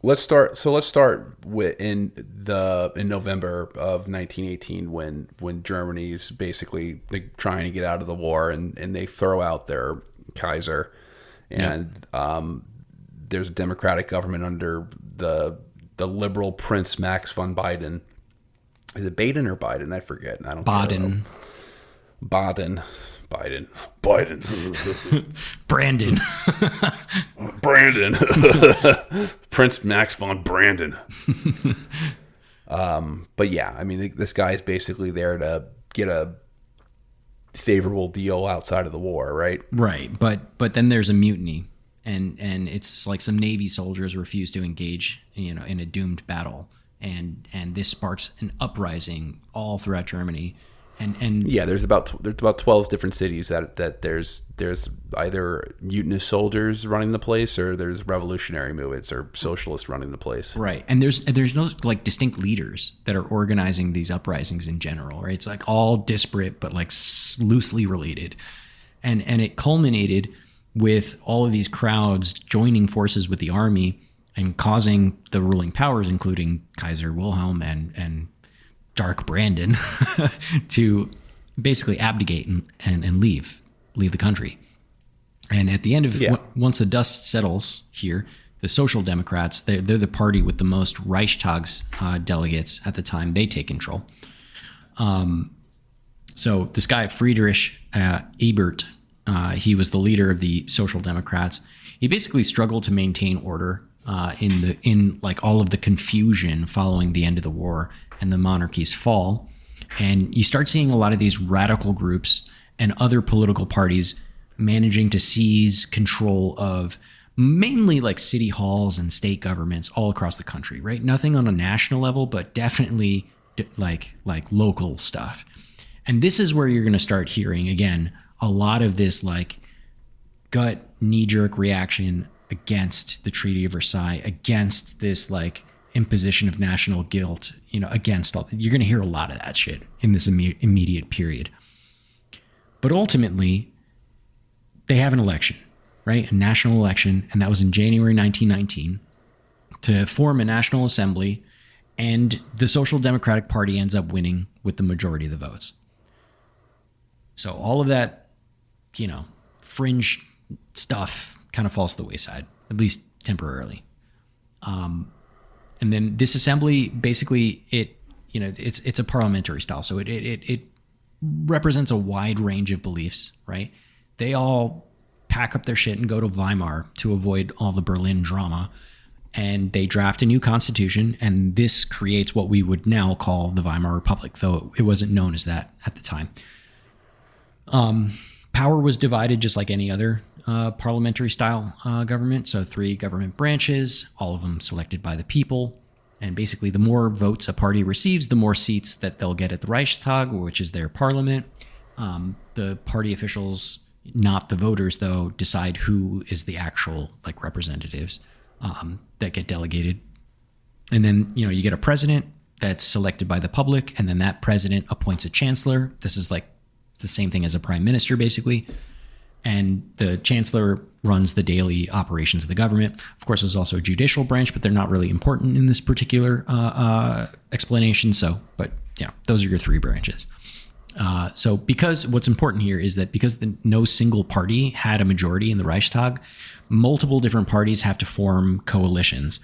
Let's start with in November of 1918 when Germany's basically trying to get out of the war, and they throw out their Kaiser, and there's a democratic government under the liberal Prince Max von Baden. Is it Baden or Biden? I forget. I don't Baden. Biden. Brandon. Prince Max von Brandon. But yeah, I mean, this guy is basically there to get a favorable deal outside of the war, right? Right. But then there's a mutiny, and it's like some Navy soldiers refuse to engage, in a doomed battle, and this sparks an uprising all throughout Germany. And yeah, there's about 12 different cities that there's either mutinous soldiers running the place, or there's revolutionary movements or socialists running the place. Right, and there's no like distinct leaders that are organizing these uprisings in general. Right, it's like all disparate but like loosely related, and it culminated with all of these crowds joining forces with the army and causing the ruling powers, including Kaiser Wilhelm and Dark Brandon, to basically abdicate and leave the country. And at the end of once the dust settles here, the Social Democrats, they're the party with the most Reichstags delegates at the time. They take control. So this guy Friedrich Ebert, he was the leader of the Social Democrats. He basically struggled to maintain order in like all of the confusion following the end of the war and the monarchy's fall. And you start seeing a lot of these radical groups and other political parties managing to seize control of mainly like city halls and state governments all across the country, right? Nothing on a national level, but definitely like local stuff. And this is where you're going to start hearing, again, a lot of this like gut knee-jerk reaction against the Treaty of Versailles, against this like imposition of national guilt, against all. You're going to hear a lot of that shit in this immediate period. But ultimately, they have an election, right? A national election, and that was in January 1919, to form a national assembly, and the Social Democratic Party ends up winning with the majority of the votes. So all of that, fringe stuff kind of falls to the wayside, at least temporarily. And then this assembly, basically, it's a parliamentary style, so it represents a wide range of beliefs, right? They all pack up their shit and go to Weimar to avoid all the Berlin drama, and they draft a new constitution, and this creates what we would now call the Weimar Republic, though it wasn't known as that at the time. Power was divided just like any other parliamentary style government. So 3 government branches, all of them selected by the people. And basically, the more votes a party receives, the more seats that they'll get at the Reichstag, which is their parliament. The party officials, not the voters, though, decide who is the actual like representatives that get delegated. And then, you get a president that's selected by the public, and then that president appoints a chancellor. This is like the same thing as a prime minister, basically. And the chancellor runs the daily operations of the government. Of course, there's also a judicial branch, but they're not really important in this particular explanation. But those are your 3 branches. So because what's important here is that because no single party had a majority in the Reichstag, multiple different parties have to form coalitions.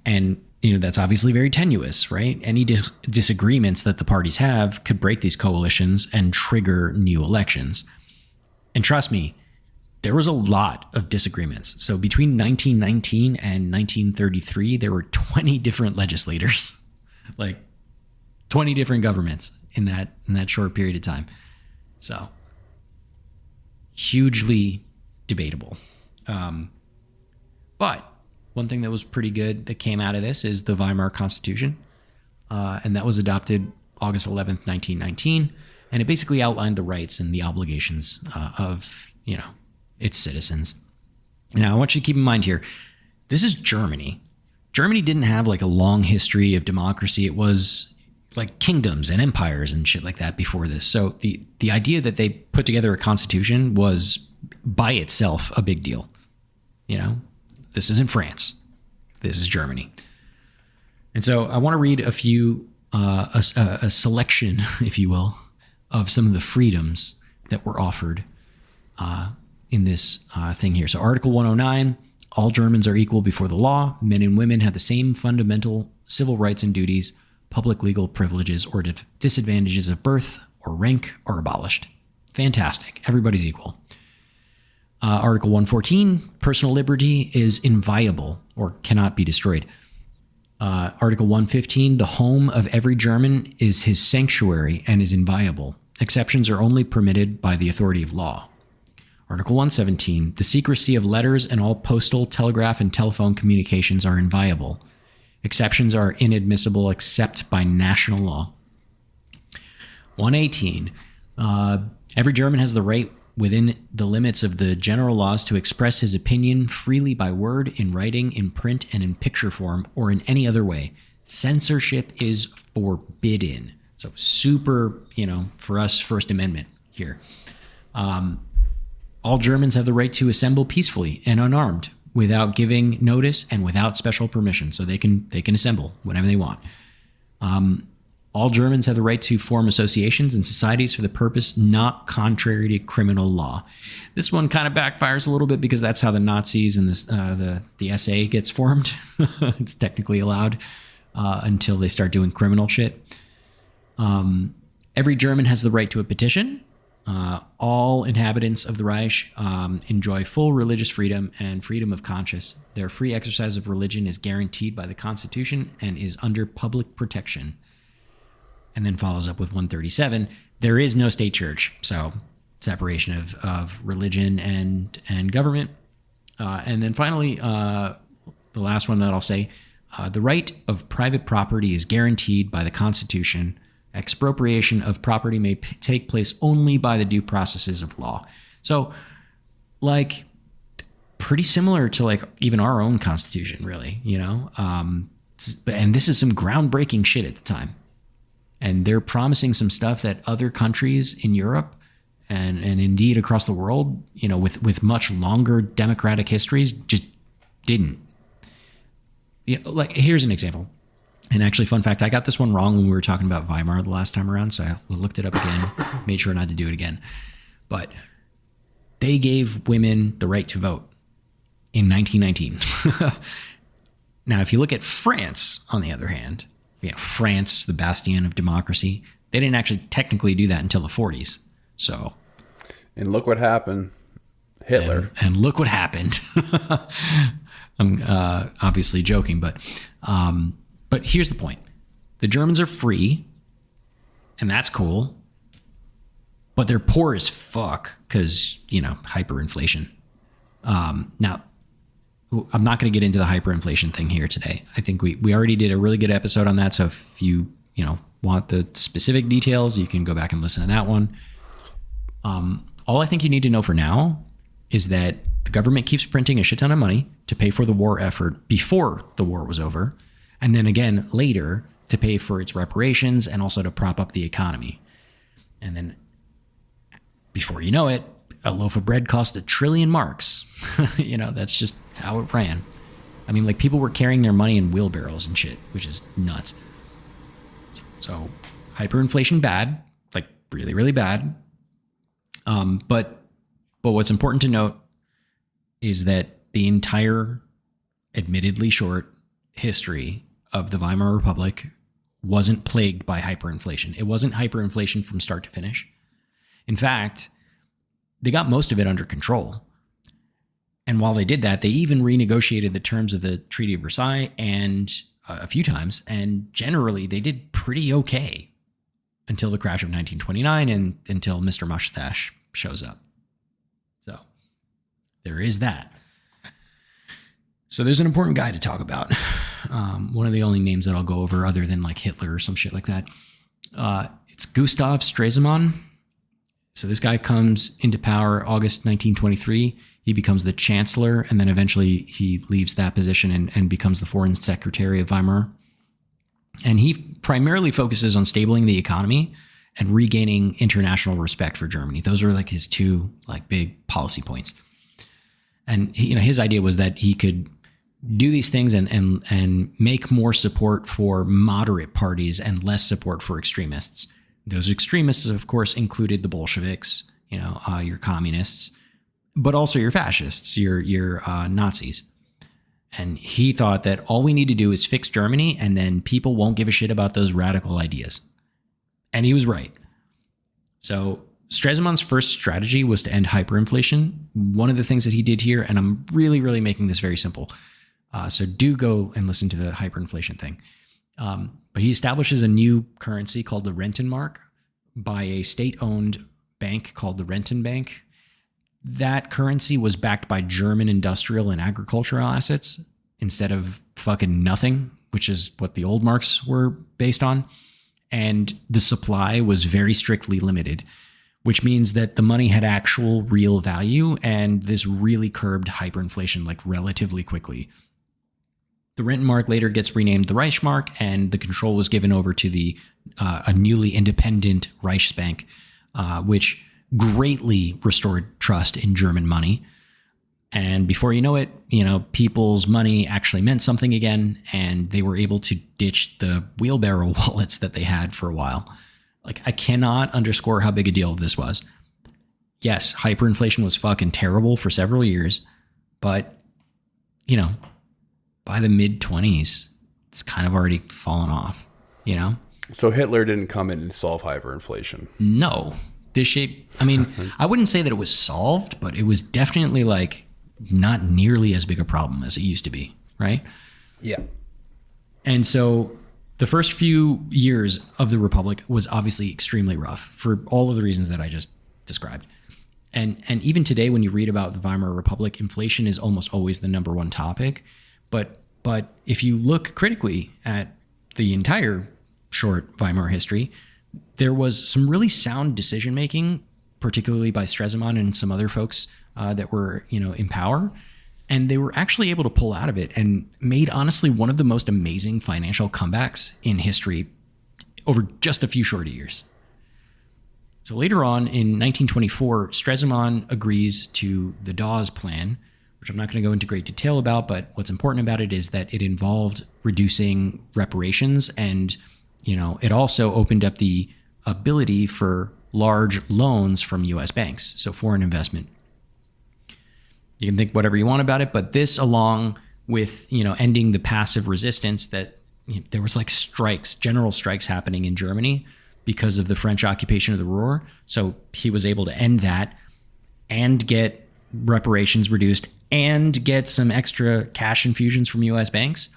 And that's obviously very tenuous, right? Any disagreements that the parties have could break these coalitions and trigger new elections. And trust me, there was a lot of disagreements. So between 1919 and 1933, there were 20 different legislators, like 20 different governments in that short period of time. So hugely debatable. But one thing that was pretty good that came out of this is the Weimar Constitution. And that was adopted August 11th, 1919. And it basically outlined the rights and the obligations of, its citizens. Now, I want you to keep in mind here, this is Germany. Germany didn't have like a long history of democracy. It was like kingdoms and empires and shit like that before this. So the idea that they put together a constitution was by itself a big deal. This isn't France. This is Germany. And so I want to read a few, a selection, if you will, of some of the freedoms that were offered in this thing here. So Article 109, all Germans are equal before the law. Men and women have the same fundamental civil rights and duties. Public legal privileges or disadvantages of birth or rank are abolished. Fantastic. Everybody's equal. Article 114, personal liberty is inviolable or cannot be destroyed. Article 115, the home of every German is his sanctuary and is inviolable. Exceptions are only permitted by the authority of law. Article 117, the secrecy of letters and all postal, telegraph, and telephone communications are inviolable. Exceptions are inadmissible except by national law. 118, every German has the right within the limits of the general laws to express his opinion freely by word, in writing, in print, and in picture form, or in any other way. Censorship is forbidden. So super, for us, First Amendment here. All Germans have the right to assemble peacefully and unarmed without giving notice and without special permission. So they can assemble whenever they want. All Germans have the right to form associations and societies for the purpose not contrary to criminal law. This one kind of backfires a little bit because that's how the Nazis and the SA gets formed. It's technically allowed until they start doing criminal shit. Every German has the right to a petition. All inhabitants of the Reich enjoy full religious freedom and freedom of conscience. Their free exercise of religion is guaranteed by the Constitution and is under public protection. And then follows up with 137. There is no state church, so separation of religion and government. And then finally, the last one that I'll say, the right of private property is guaranteed by the Constitution. Expropriation of property may take place only by the due processes of law. So, like, pretty similar to like even our own Constitution, really, and this is some groundbreaking shit at the time. And they're promising some stuff that other countries in Europe and indeed across the world, with much longer democratic histories, just didn't. Like, here's an example. And actually, fun fact, I got this one wrong when we were talking about Weimar the last time around, so I looked it up again, made sure not to do it again. But they gave women the right to vote in 1919. Now, if you look at France, on the other hand, France, the bastion of democracy, they didn't actually technically do that until the 40s. So, and look what happened. Hitler. And look what happened. I'm obviously joking, but here's the point. The Germans are free, and that's cool, but they're poor as fuck because, hyperinflation. Now, I'm not going to get into the hyperinflation thing here today. I think we already did a really good episode on that, so if you want the specific details, you can go back and listen to that one. All I think you need to know for now is that the government keeps printing a shit ton of money to pay for the war effort before the war was over, and then again later to pay for its reparations and also to prop up the economy. And then before you know it, a loaf of bread cost 1 trillion marks. That's just how it ran. I mean, like, people were carrying their money in wheelbarrows and shit, which is nuts. So hyperinflation bad, like really, really bad. But what's important to note is that the entire, admittedly short, history of the Weimar Republic wasn't plagued by hyperinflation. It wasn't hyperinflation from start to finish. In fact, they got most of it under control. And while they did that, they even renegotiated the terms of the Treaty of Versailles and a few times. And generally, they did pretty okay until the crash of 1929 and until Mr. Mustache shows up. So there is that. So there's an important guy to talk about. One of the only names that I'll go over other than like Hitler or some shit like that. It's Gustav Stresemann. So this guy comes into power August 1923. He becomes the chancellor, and then eventually he leaves that position and becomes the foreign secretary of Weimar. And he primarily focuses on stabilizing the economy and regaining international respect for Germany. Those are like his two like big policy points. And his idea was that he could do these things and make more support for moderate parties and less support for extremists. Those extremists, of course, included the Bolsheviks, your communists, but also your fascists, your Nazis. And he thought that all we need to do is fix Germany, and then people won't give a shit about those radical ideas. And he was right. So Stresemann's first strategy was to end hyperinflation. One of the things that he did here, and I'm really, really making this very simple, so do go and listen to the hyperinflation thing. But he establishes a new currency called the Rentenmark by a state-owned bank called the Rentenbank. That currency was backed by German industrial and agricultural assets instead of fucking nothing, which is what the old marks were based on. And the supply was very strictly limited, which means that the money had actual real value, and this really curbed hyperinflation like relatively quickly. The Rentenmark later gets renamed the Reichsmark, and the control was given over to a newly independent Reichsbank, which greatly restored trust in German money. And before you know it, people's money actually meant something again, and they were able to ditch the wheelbarrow wallets that they had for a while. Like, I cannot underscore how big a deal this was. Yes, hyperinflation was fucking terrible for several years, but, by the mid-20s, it's kind of already fallen off, So Hitler didn't come in and solve hyperinflation. No. I wouldn't say that it was solved, but it was definitely like not nearly as big a problem as it used to be, right? Yeah. And so the first few years of the Republic was obviously extremely rough for all of the reasons that I just described. And even today, when you read about the Weimar Republic, inflation is almost always the number one topic. But if you look critically at the entire short Weimar history, there was some really sound decision making, particularly by Stresemann and some other folks that were, in power, and they were actually able to pull out of it and made honestly one of the most amazing financial comebacks in history over just a few short years. So later on in 1924, Stresemann agrees to the Dawes Plan, which I'm not going to go into great detail about, but what's important about it is that it involved reducing reparations, and it also opened up the ability for large loans from U.S. banks, so foreign investment. You can think whatever you want about it, but this, along with ending the passive resistance that there was like general strikes happening in Germany because of the French occupation of the Ruhr. So he was able to end that and get reparations reduced and get some extra cash infusions from U.S. banks,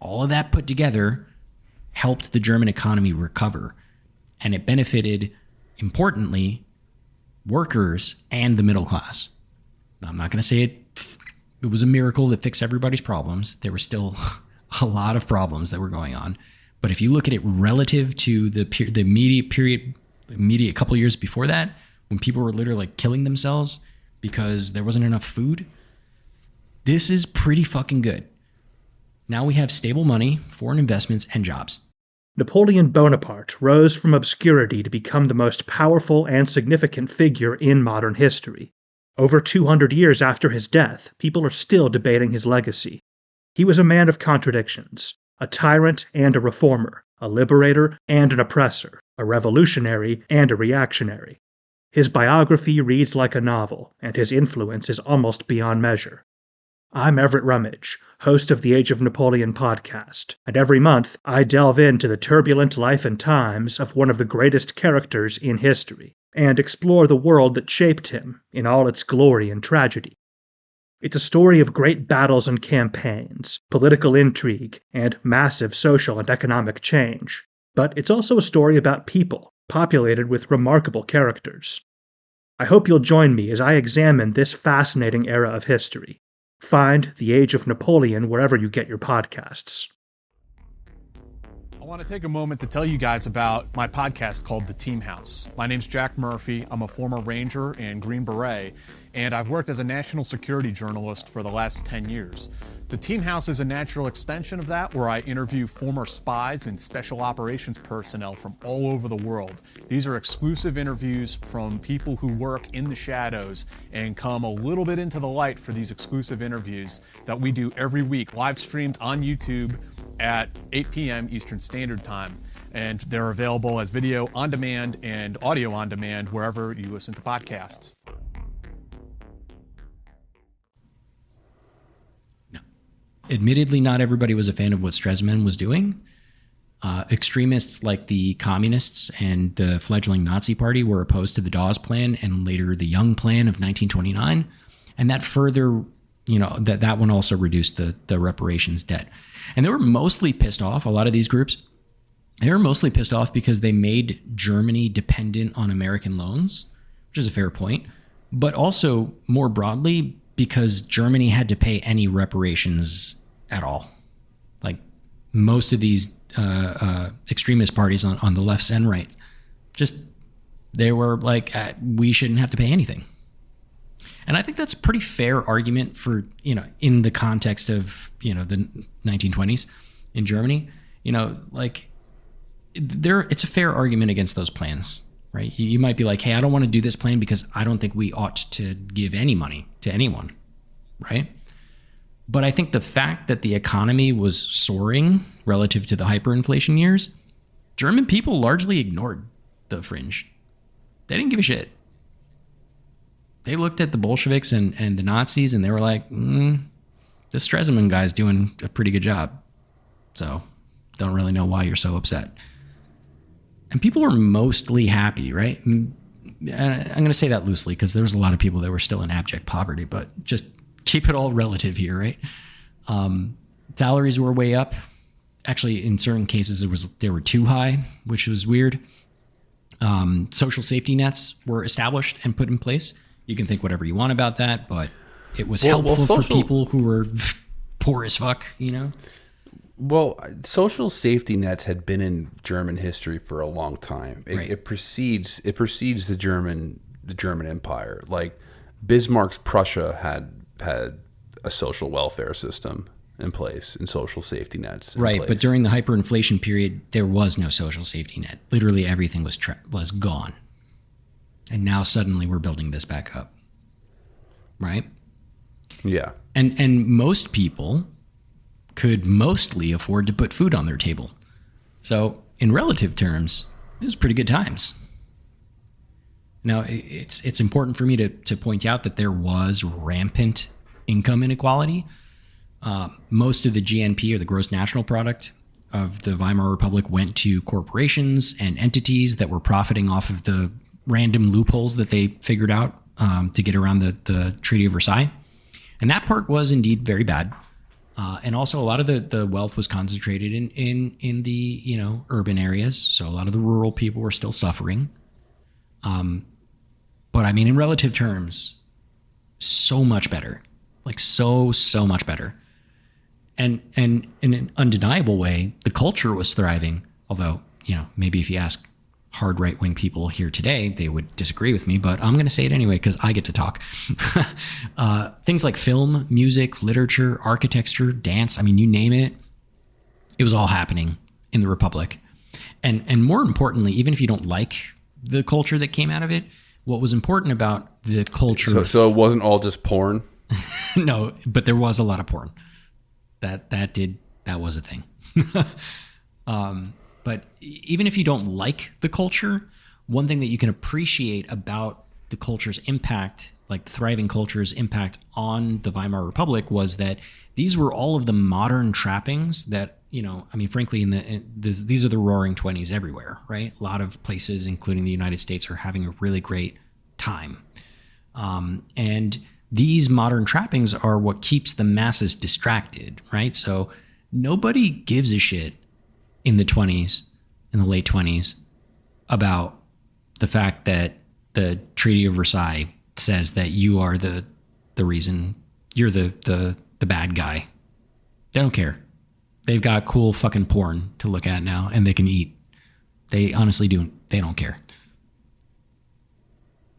all of that put together helped the German economy recover. And it benefited, importantly, workers and the middle class. Now, I'm not going to say it was a miracle that fixed everybody's problems. There were still a lot of problems that were going on. But if you look at it relative to the immediate couple years before that, when people were literally like killing themselves because there wasn't enough food, this is pretty fucking good. Now we have stable money, foreign investments, and jobs. Napoleon Bonaparte rose from obscurity to become the most powerful and significant figure in modern history. Over 200 years after his death, people are still debating his legacy. He was a man of contradictions, a tyrant and a reformer, a liberator and an oppressor, a revolutionary and a reactionary. His biography reads like a novel, and his influence is almost beyond measure. I'm Everett Rummage, host of the Age of Napoleon podcast, and every month I delve into the turbulent life and times of one of the greatest characters in history, and explore the world that shaped him in all its glory and tragedy. It's a story of great battles and campaigns, political intrigue, and massive social and economic change. But it's also a story about people, populated with remarkable characters. I hope you'll join me as I examine this fascinating era of history. Find The Age of Napoleon wherever you get your podcasts. I want to take a moment to tell you guys about my podcast called The Team House. My name's Jack Murphy. I'm a former Ranger and Green Beret, and I've worked as a national security journalist for the last 10 years. The Team House is a natural extension of that, where I interview former spies and special operations personnel from all over the world. These are exclusive interviews from people who work in the shadows and come a little bit into the light for these exclusive interviews that we do every week, live streamed on YouTube at 8 p.m. Eastern Standard Time. And they're available as video on demand and audio on demand wherever you listen to podcasts. Admittedly, not everybody was a fan of what Stresemann was doing. Extremists like the communists and the fledgling Nazi Party were opposed to the Dawes Plan and later the Young Plan of 1929. And that further, that one also reduced the reparations debt. And they were mostly pissed off, a lot of these groups, they were mostly pissed off because they made Germany dependent on American loans, which is a fair point, but also more broadly because Germany had to pay any reparations at all. Like most of these extremist parties on the left and right, they were like, we shouldn't have to pay anything. And I think that's a pretty fair argument for, in the context of, the 1920s in Germany, it's a fair argument against those plans, right? You might be like, hey, I don't want to do this plan because I don't think we ought to give any money to anyone, right? But I think the fact that the economy was soaring relative to the hyperinflation years, German people largely ignored the fringe. They didn't give a shit. They looked at the Bolsheviks and the Nazis and they were like, this Stresemann guy's doing a pretty good job. So don't really know why you're so upset. And people were mostly happy, right? I'm going to say that loosely because there was a lot of people that were still in abject poverty, but just keep it all relative here, right? Salaries were way up. Actually, in certain cases, they were too high, which was weird. Social safety nets were established and put in place. You can think whatever you want about that, but it was helpful for people who were poor as fuck, Well, social safety nets had been in German history for a long time. It precedes the German Empire. Like Bismarck's Prussia had a social welfare system in place and social safety nets in place. But during the hyperinflation period, there was no social safety net. Literally everything was gone. And now suddenly we're building this back up. Right? Yeah. And most people could mostly afford to put food on their table. So in relative terms, it was pretty good times. Now, it's important for me to point out that there was rampant income inequality. Most of the GNP, or the gross national product, of the Weimar Republic went to corporations and entities that were profiting off of the random loopholes that they figured out to get around the Treaty of Versailles. And that part was indeed very bad. And also a lot of the wealth was concentrated in the, urban areas. So a lot of the rural people were still suffering. But I mean, in relative terms, so much better, like so much better. And in an undeniable way, the culture was thriving. Although, maybe if you ask hard right-wing people here today, they would disagree with me, but I'm going to say it anyway because I get to talk. Things like film, music, literature, architecture, dance, I mean, you name it, it was all happening in the Republic. And more importantly, even if you don't like the culture that came out of it, what was important about the culture... So it wasn't all just porn? No, but there was a lot of porn. That was a thing. But even if you don't like the culture, one thing that you can appreciate about the culture's impact, like the thriving culture's impact on the Weimar Republic, was that these were all of the modern trappings that, frankly, these are the roaring 20s everywhere, right? A lot of places, including the United States, are having a really great time. And these modern trappings are what keeps the masses distracted, right? So nobody gives a shit in the 20s, in the late 20s, about the fact that the Treaty of Versailles says that you are the reason, you're the bad guy. They don't care. They've got cool fucking porn to look at now, and they can eat. They honestly they don't care.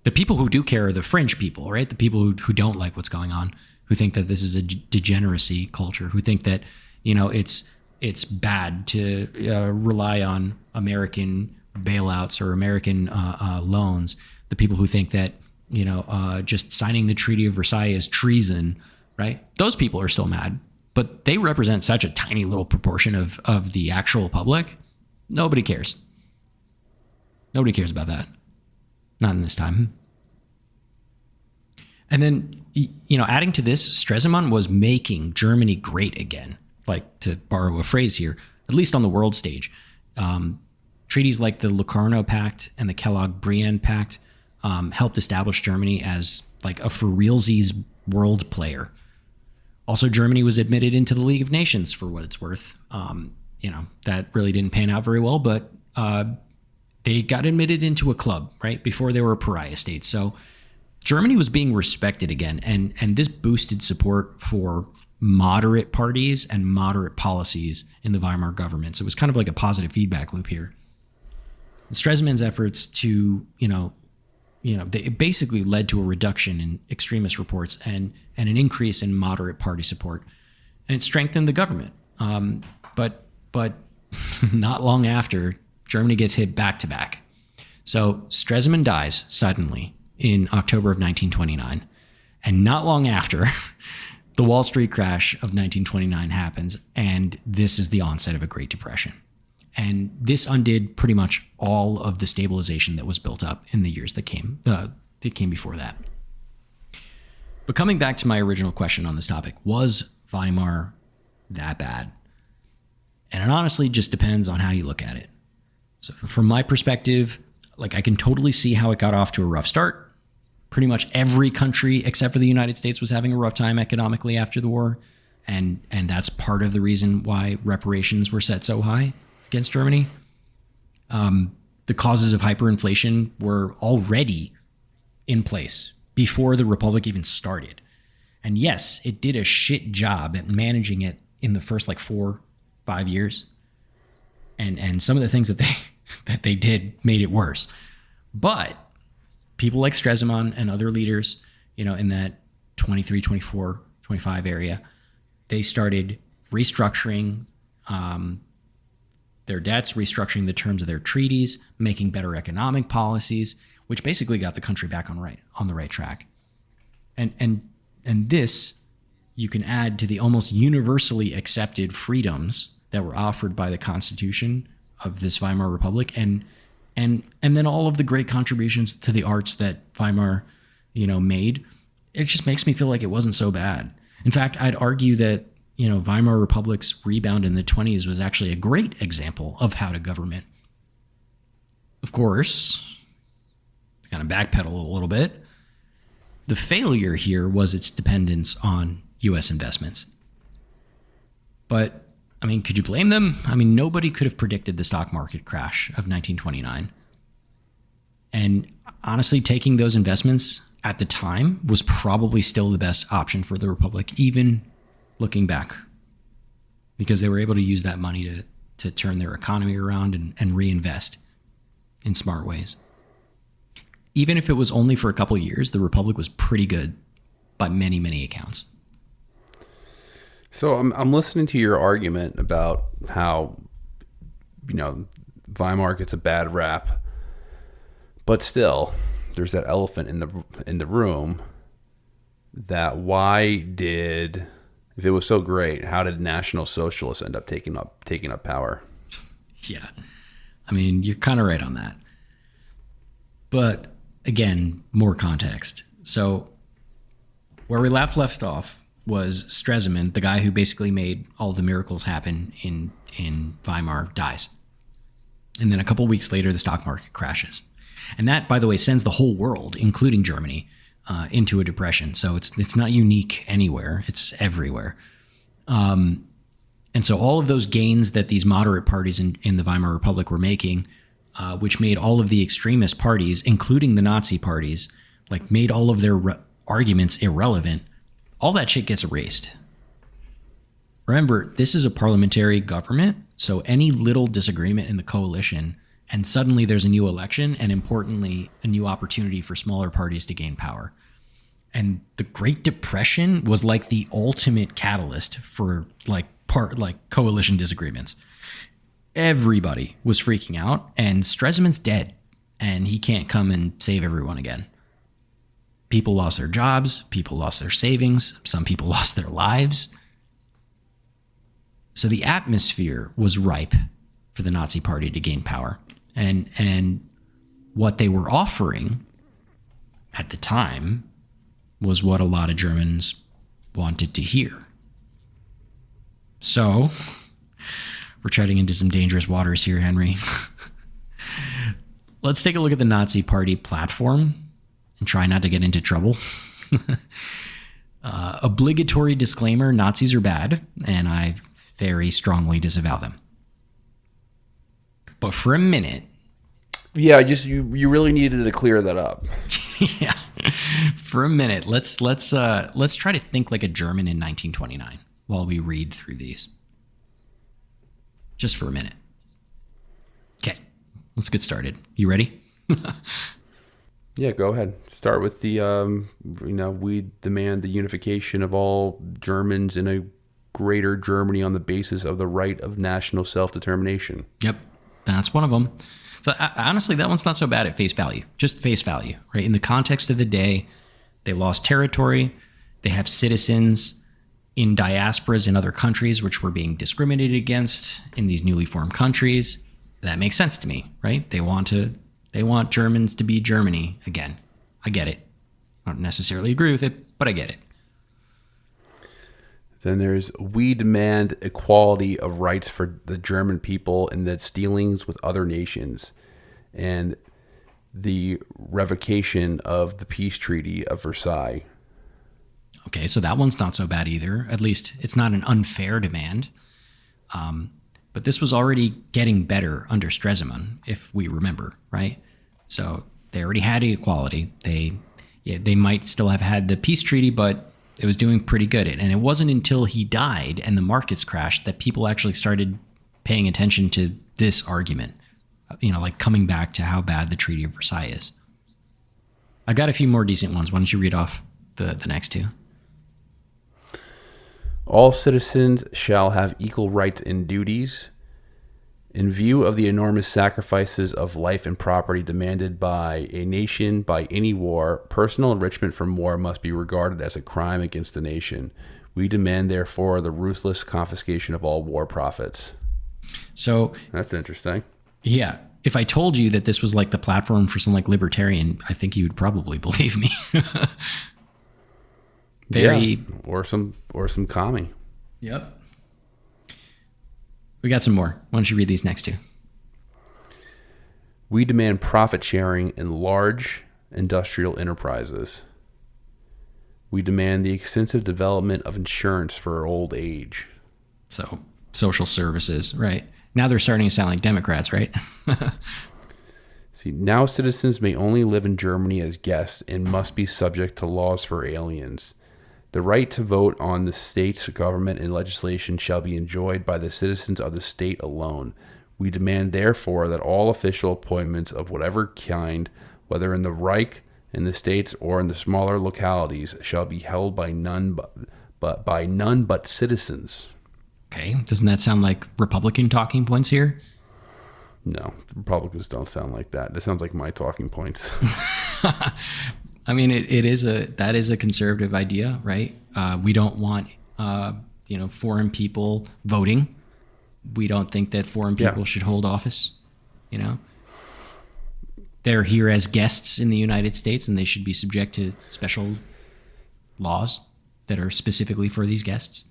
The people who do care are the fringe people, right? The people who don't like what's going on, who think that this is a degeneracy culture, who think that, it's bad to rely on American bailouts or American loans. The people who think that, just signing the Treaty of Versailles is treason, right? Those people are still mad, but they represent such a tiny little proportion of the actual public. Nobody cares. Nobody cares about that. Not in this time. And then, adding to this, Stresemann was making Germany great again. Like, to borrow a phrase here, at least on the world stage. Treaties like the Locarno Pact and the Kellogg-Briand Pact helped establish Germany as like a for realsies world player. Also, Germany was admitted into the League of Nations, for what it's worth. That really didn't pan out very well, but they got admitted into a club, right? Before they were a pariah state. So Germany was being respected again, and this boosted support for moderate parties and moderate policies in the Weimar government. So it was kind of like a positive feedback loop here. Stresemann's efforts to, they basically led to a reduction in extremist reports and an increase in moderate party support, and it strengthened the government. But not long after, Germany gets hit back to back. So Stresemann dies suddenly in October of 1929, and not long after, the Wall Street crash of 1929 happens, and this is the onset of a Great Depression. And this undid pretty much all of the stabilization that was built up in the years that came before that. But coming back to my original question on this topic, was Weimar that bad? And it honestly just depends on how you look at it. So from my perspective, I can totally see how it got off to a rough start. Pretty much every country except for the United States was having a rough time economically after the war. And that's part of the reason why reparations were set so high against Germany. The causes of hyperinflation were already in place before the Republic even started. And yes, it did a shit job at managing it in the first 4-5 years. And some of the things that they did made it worse. But people like Stresemann and other leaders, in that 23, 24, 25 area, they started restructuring their debts, restructuring the terms of their treaties, making better economic policies, which basically got the country back on the right track. And this you can add to the almost universally accepted freedoms that were offered by the Constitution of this Weimar Republic, and then all of the great contributions to the arts that Weimar, made. It just makes me feel like it wasn't so bad. In fact, I'd argue that, Weimar Republic's rebound in the 20s was actually a great example of how to government. Of course, to kind of backpedal a little bit, The failure here was its dependence on U.S. investments. But, I mean, could you blame them? I mean, nobody could have predicted the stock market crash of 1929. And honestly, taking those investments at the time was probably still the best option for the Republic, even looking back, because they were able to use that money to turn their economy around and reinvest in smart ways. Even if it was only for a couple of years, the Republic was pretty good by many, many accounts. So I'm listening to your argument about how, Weimar gets a bad rap, but still, there's that elephant in the room. That if it was so great, how did National Socialists end up taking up power? Yeah, I mean, you're kind of right on that. But again, more context. So where we left off was Stresemann, the guy who basically made all the miracles happen in Weimar, dies. And then a couple weeks later, the stock market crashes. And that, by the way, sends the whole world, including Germany, into a depression. So it's not unique anywhere. It's everywhere. And so all of those gains that these moderate parties in the Weimar Republic were making, which made all of the extremist parties, including the Nazi parties, made all of their arguments irrelevant, all that shit gets erased. Remember, this is a parliamentary government, so any little disagreement in the coalition, and suddenly there's a new election, and importantly, a new opportunity for smaller parties to gain power. And the Great Depression was like the ultimate catalyst for coalition disagreements. Everybody was freaking out, and Stresemann's dead, and he can't come and save everyone again. People lost their jobs, people lost their savings, some people lost their lives. So the atmosphere was ripe for the Nazi Party to gain power. And what they were offering at the time was what a lot of Germans wanted to hear. So we're treading into some dangerous waters here, Henry. Let's take a look at the Nazi Party platform and try not to get into trouble. Obligatory disclaimer, Nazis are bad, and I very strongly disavow them. But for a minute... Yeah, you really needed to clear that up. Yeah. For a minute, let's try to think like a German in 1929 while we read through these. Just for a minute. Okay, let's get started. You ready? Yeah, go ahead. Start with the, we demand the unification of all Germans in a greater Germany on the basis of the right of national self-determination. Yep, that's one of them. So honestly, that one's not so bad at face value. Just face value, right? In the context of the day, they lost territory. They have citizens in diasporas in other countries, which were being discriminated against in these newly formed countries. That makes sense to me, right? They want Germans to be Germany again. I get it. I don't necessarily agree with it, but I get it. Then there's, we demand equality of rights for the German people in its dealings with other nations, and the revocation of the peace treaty of Versailles. Okay, so that one's not so bad either. At least it's not an unfair demand. But this was already getting better under Stresemann, if we remember, right? So they already had equality. They might still have had the peace treaty, but it was doing pretty good. And it wasn't until he died and the markets crashed that people actually started paying attention to this argument, coming back to how bad the Treaty of Versailles is. I got a few more decent ones. Why don't you read off the next two? All citizens shall have equal rights and duties. In view of the enormous sacrifices of life and property demanded by a nation by any war, personal enrichment from war must be regarded as a crime against the nation. We demand, therefore, the ruthless confiscation of all war profits. So that's interesting. Yeah. If I told you that this was like the platform for some libertarian, I think you would probably believe me. Yeah, or some commie. Yep. We got some more. Why don't you read these next two? We demand profit sharing in large industrial enterprises. We demand the extensive development of insurance for old age. So social services, right? Now they're starting to sound like Democrats, right? See, now citizens may only live in Germany as guests and must be subject to laws for aliens. The right to vote on the state's government and legislation shall be enjoyed by the citizens of the state alone. We demand, therefore, that all official appointments of whatever kind, whether in the Reich, in the states, or in the smaller localities, shall be held by none but citizens. Okay, doesn't that sound like Republican talking points here? No, Republicans don't sound like that. That sounds like my talking points. I mean, that is a conservative idea, right? We don't want foreign people voting. We don't think that foreign people should hold office. They're here as guests in the United States, and they should be subject to special laws that are specifically for these guests.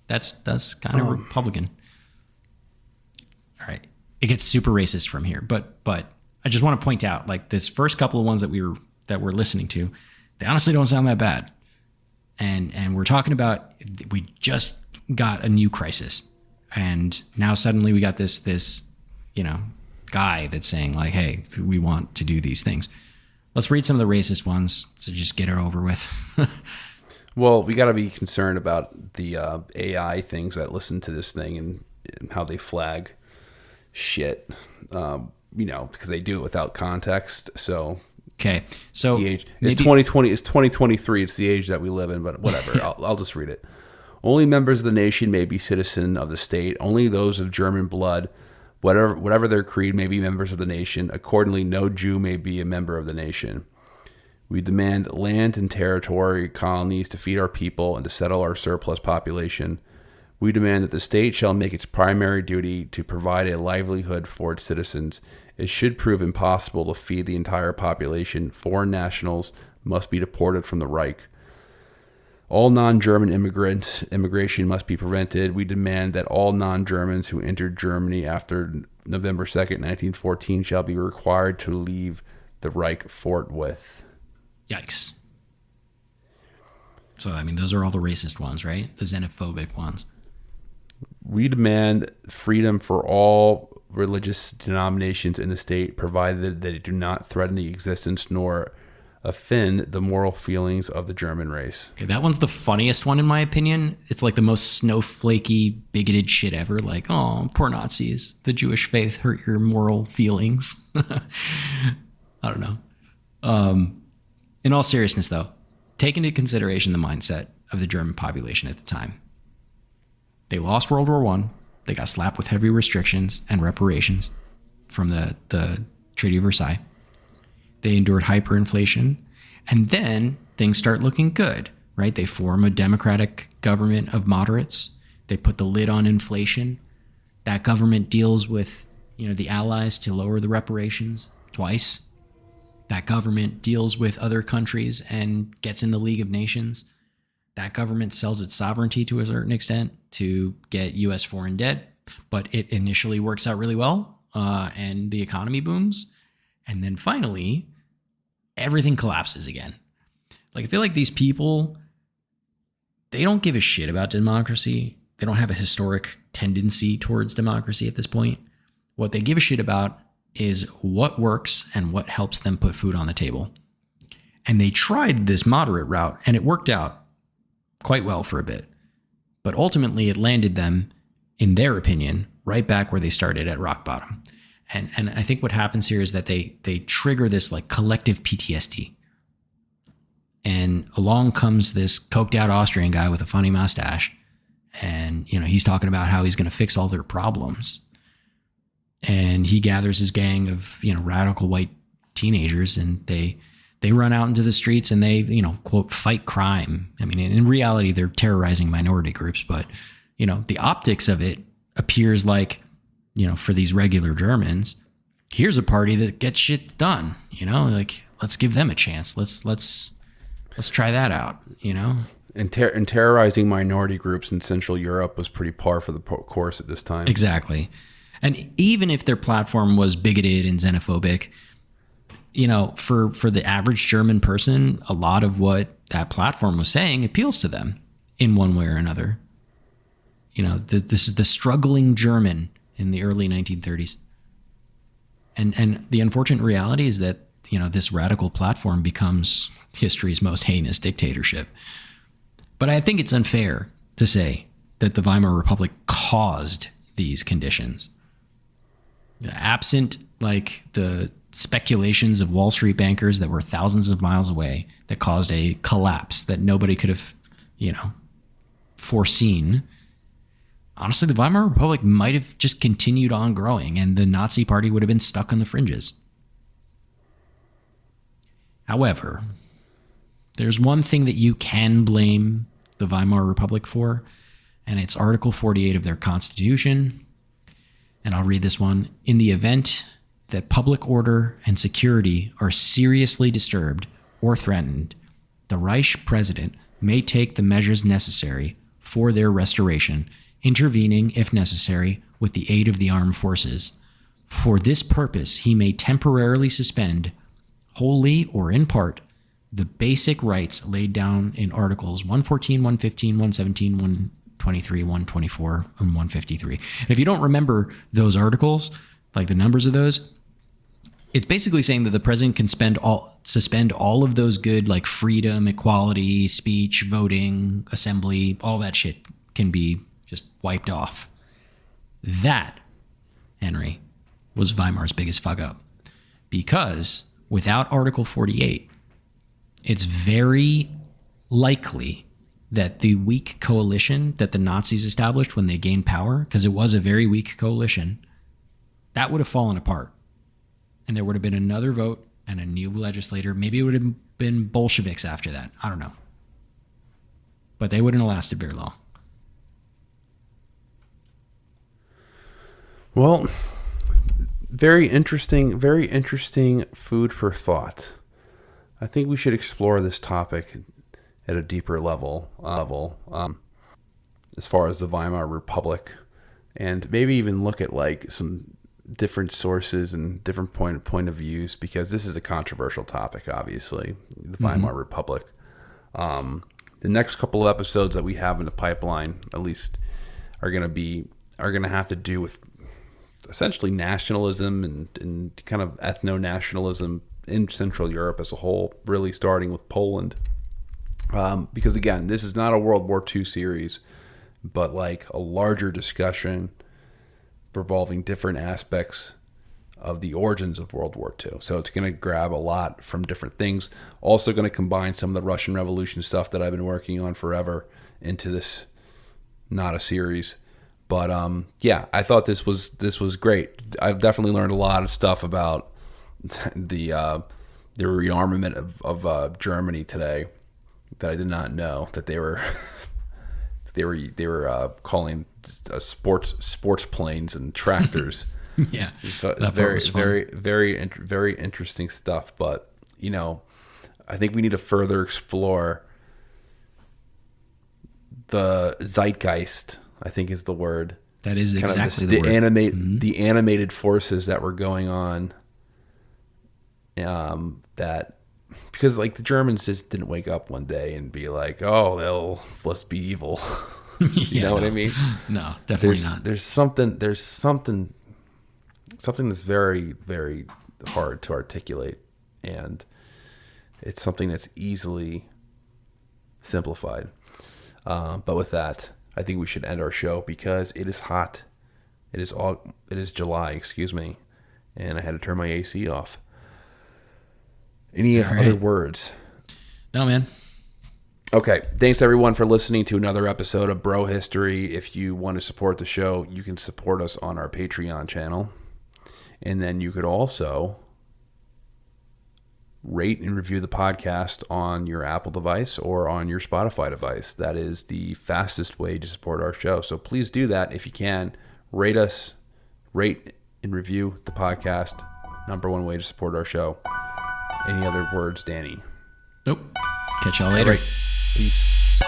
That's kind of Republican. All right, it gets super racist from here, but I just want to point out, like, this first couple of ones that we're listening to, they honestly don't sound that bad. And we're talking about, we just got a new crisis, and now suddenly we got this guy that's saying, like, hey, we want to do these things. Let's read some of the racist ones to just get it over with. Well, we got to be concerned about the AI things that listen to this thing and how they flag shit, because they do it without context. So okay, so it's the age. It's 2020. It's 2023. It's the age that we live in. But whatever. Yeah. I'll just read it. Only members of the nation may be citizen of the state. Only those of German blood, whatever their creed, may be members of the nation. Accordingly, no Jew may be a member of the nation. We demand land and territory colonies to feed our people and to settle our surplus population. We demand that the state shall make its primary duty to provide a livelihood for its citizens. It should prove impossible to feed the entire population. Foreign nationals must be deported from the Reich. All non-German immigration must be prevented. We demand that all non-Germans who entered Germany after November 2nd, 1914 shall be required to leave the Reich forthwith. Yikes. So, I mean, those are all the racist ones, right? The xenophobic ones. We demand freedom for all religious denominations in the state, provided that they do not threaten the existence nor offend the moral feelings of the German race. Okay, that one's the funniest one in my opinion. It's like the most snowflakey, bigoted shit ever. Like, oh, poor Nazis. The Jewish faith hurt your moral feelings. I don't know. In all seriousness, though, take into consideration the mindset of the German population at the time. They lost World War I. They got slapped with heavy restrictions and reparations from the Treaty of Versailles. They endured hyperinflation, and then things start looking good, right? They form a democratic government of moderates. They put the lid on inflation. That government deals with, the allies to lower the reparations twice. That government deals with other countries and gets in the League of Nations. That government sells its sovereignty to a certain extent to get U.S. foreign debt, but it initially works out really well, and the economy booms. And then finally, everything collapses again. Like, I feel like these people, they don't give a shit about democracy. They don't have a historic tendency towards democracy at this point. What they give a shit about is what works and what helps them put food on the table. And they tried this moderate route, and it worked out quite well for a bit. But ultimately, it landed them, in their opinion, right back where they started at rock bottom. And I think what happens here is that they trigger this like collective PTSD. And along comes this coked out Austrian guy with a funny mustache. And, he's talking about how he's going to fix all their problems. And he gathers his gang of, radical white teenagers, and they run out into the streets and they, quote, fight crime. I mean, in reality, they're terrorizing minority groups, but, the optics of it appears like, for these regular Germans, here's a party that gets shit done, like, let's give them a chance. Let's try that out, And terrorizing minority groups in Central Europe was pretty par for the course at this time. Exactly. And even if their platform was bigoted and xenophobic, for the average German person, a lot of what that platform was saying appeals to them in one way or another. This is the struggling German in the early 1930s. And the unfortunate reality is that, this radical platform becomes history's most heinous dictatorship. But I think it's unfair to say that the Weimar Republic caused these conditions. Absent the speculations of Wall Street bankers that were thousands of miles away that caused a collapse that nobody could have, foreseen. Honestly, the Weimar Republic might have just continued on growing and the Nazi Party would have been stuck on the fringes. However, there's one thing that you can blame the Weimar Republic for, and it's Article 48 of their Constitution. And I'll read this one. In the event that public order and security are seriously disturbed or threatened, the Reich President may take the measures necessary for their restoration, intervening, if necessary, with the aid of the armed forces. For this purpose, he may temporarily suspend, wholly or in part, the basic rights laid down in Articles 114, 115, 117, 123, 124, and 153. And if you don't remember those articles, the numbers of those, it's basically saying that the president can suspend all of those good, freedom, equality, speech, voting, assembly, all that shit can be just wiped off. That, Henry, was Weimar's biggest fuck up. Because without Article 48, it's very likely that the weak coalition that the Nazis established when they gained power, because it was a very weak coalition, that would have fallen apart. And there would have been another vote and a new legislator. Maybe it would have been Bolsheviks after that. I don't know. But they wouldn't have lasted very long. Well, very interesting food for thought. I think we should explore this topic at a deeper level, as far as the Weimar Republic, and maybe even look at some different sources and different point of views, because this is a controversial topic, obviously, the Weimar Republic. The next couple of episodes that we have in the pipeline, at least, are going to have to do with essentially nationalism and kind of ethno-nationalism in Central Europe as a whole, really starting with Poland. Because again, this is not a World War II series, but a larger discussion revolving different aspects of the origins of World War II. So it's going to grab a lot from different things. Also going to combine some of the Russian Revolution stuff that I've been working on forever into this, not a series. But yeah, I thought this was great. I've definitely learned a lot of stuff about the rearmament of Germany today that I did not know that they were calling sports planes and tractors. Yeah, very interesting stuff. But I think we need to further explore the zeitgeist, I think is the word. That is kind exactly of the word. The animated forces that were going on. That because the Germans just didn't wake up one day and be like, oh, let's be evil. You know what I mean? No, definitely not. There's something that's very, very hard to articulate, and it's something that's easily simplified. But with that, I think we should end our show because it is hot. It is July, excuse me, and I had to turn my AC off. Any other words? No, man. Okay. Thanks, everyone, for listening to another episode of Bro History. If you want to support the show, you can support us on our Patreon channel. And then you could also rate and review the podcast on your Apple device or on your Spotify device. That is the fastest way to support our show. So please do that if you can. Rate and review the podcast. Number one way to support our show. Any other words, Danny? Nope. Catch y'all later. All right. Peace.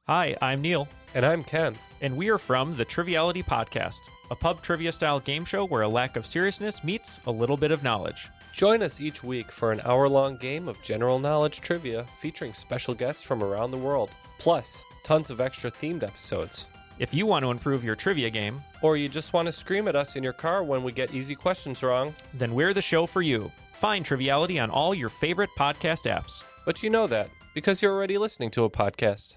Hi, I'm Neil. And I'm Ken. And we are from the Triviality Podcast, a pub trivia-style game show where a lack of seriousness meets a little bit of knowledge. Join us each week for an hour-long game of general knowledge trivia featuring special guests from around the world, plus tons of extra themed episodes. If you want to improve your trivia game, or you just want to scream at us in your car when we get easy questions wrong, then we're the show for you. Find Triviality on all your favorite podcast apps. But you know that because you're already listening to a podcast.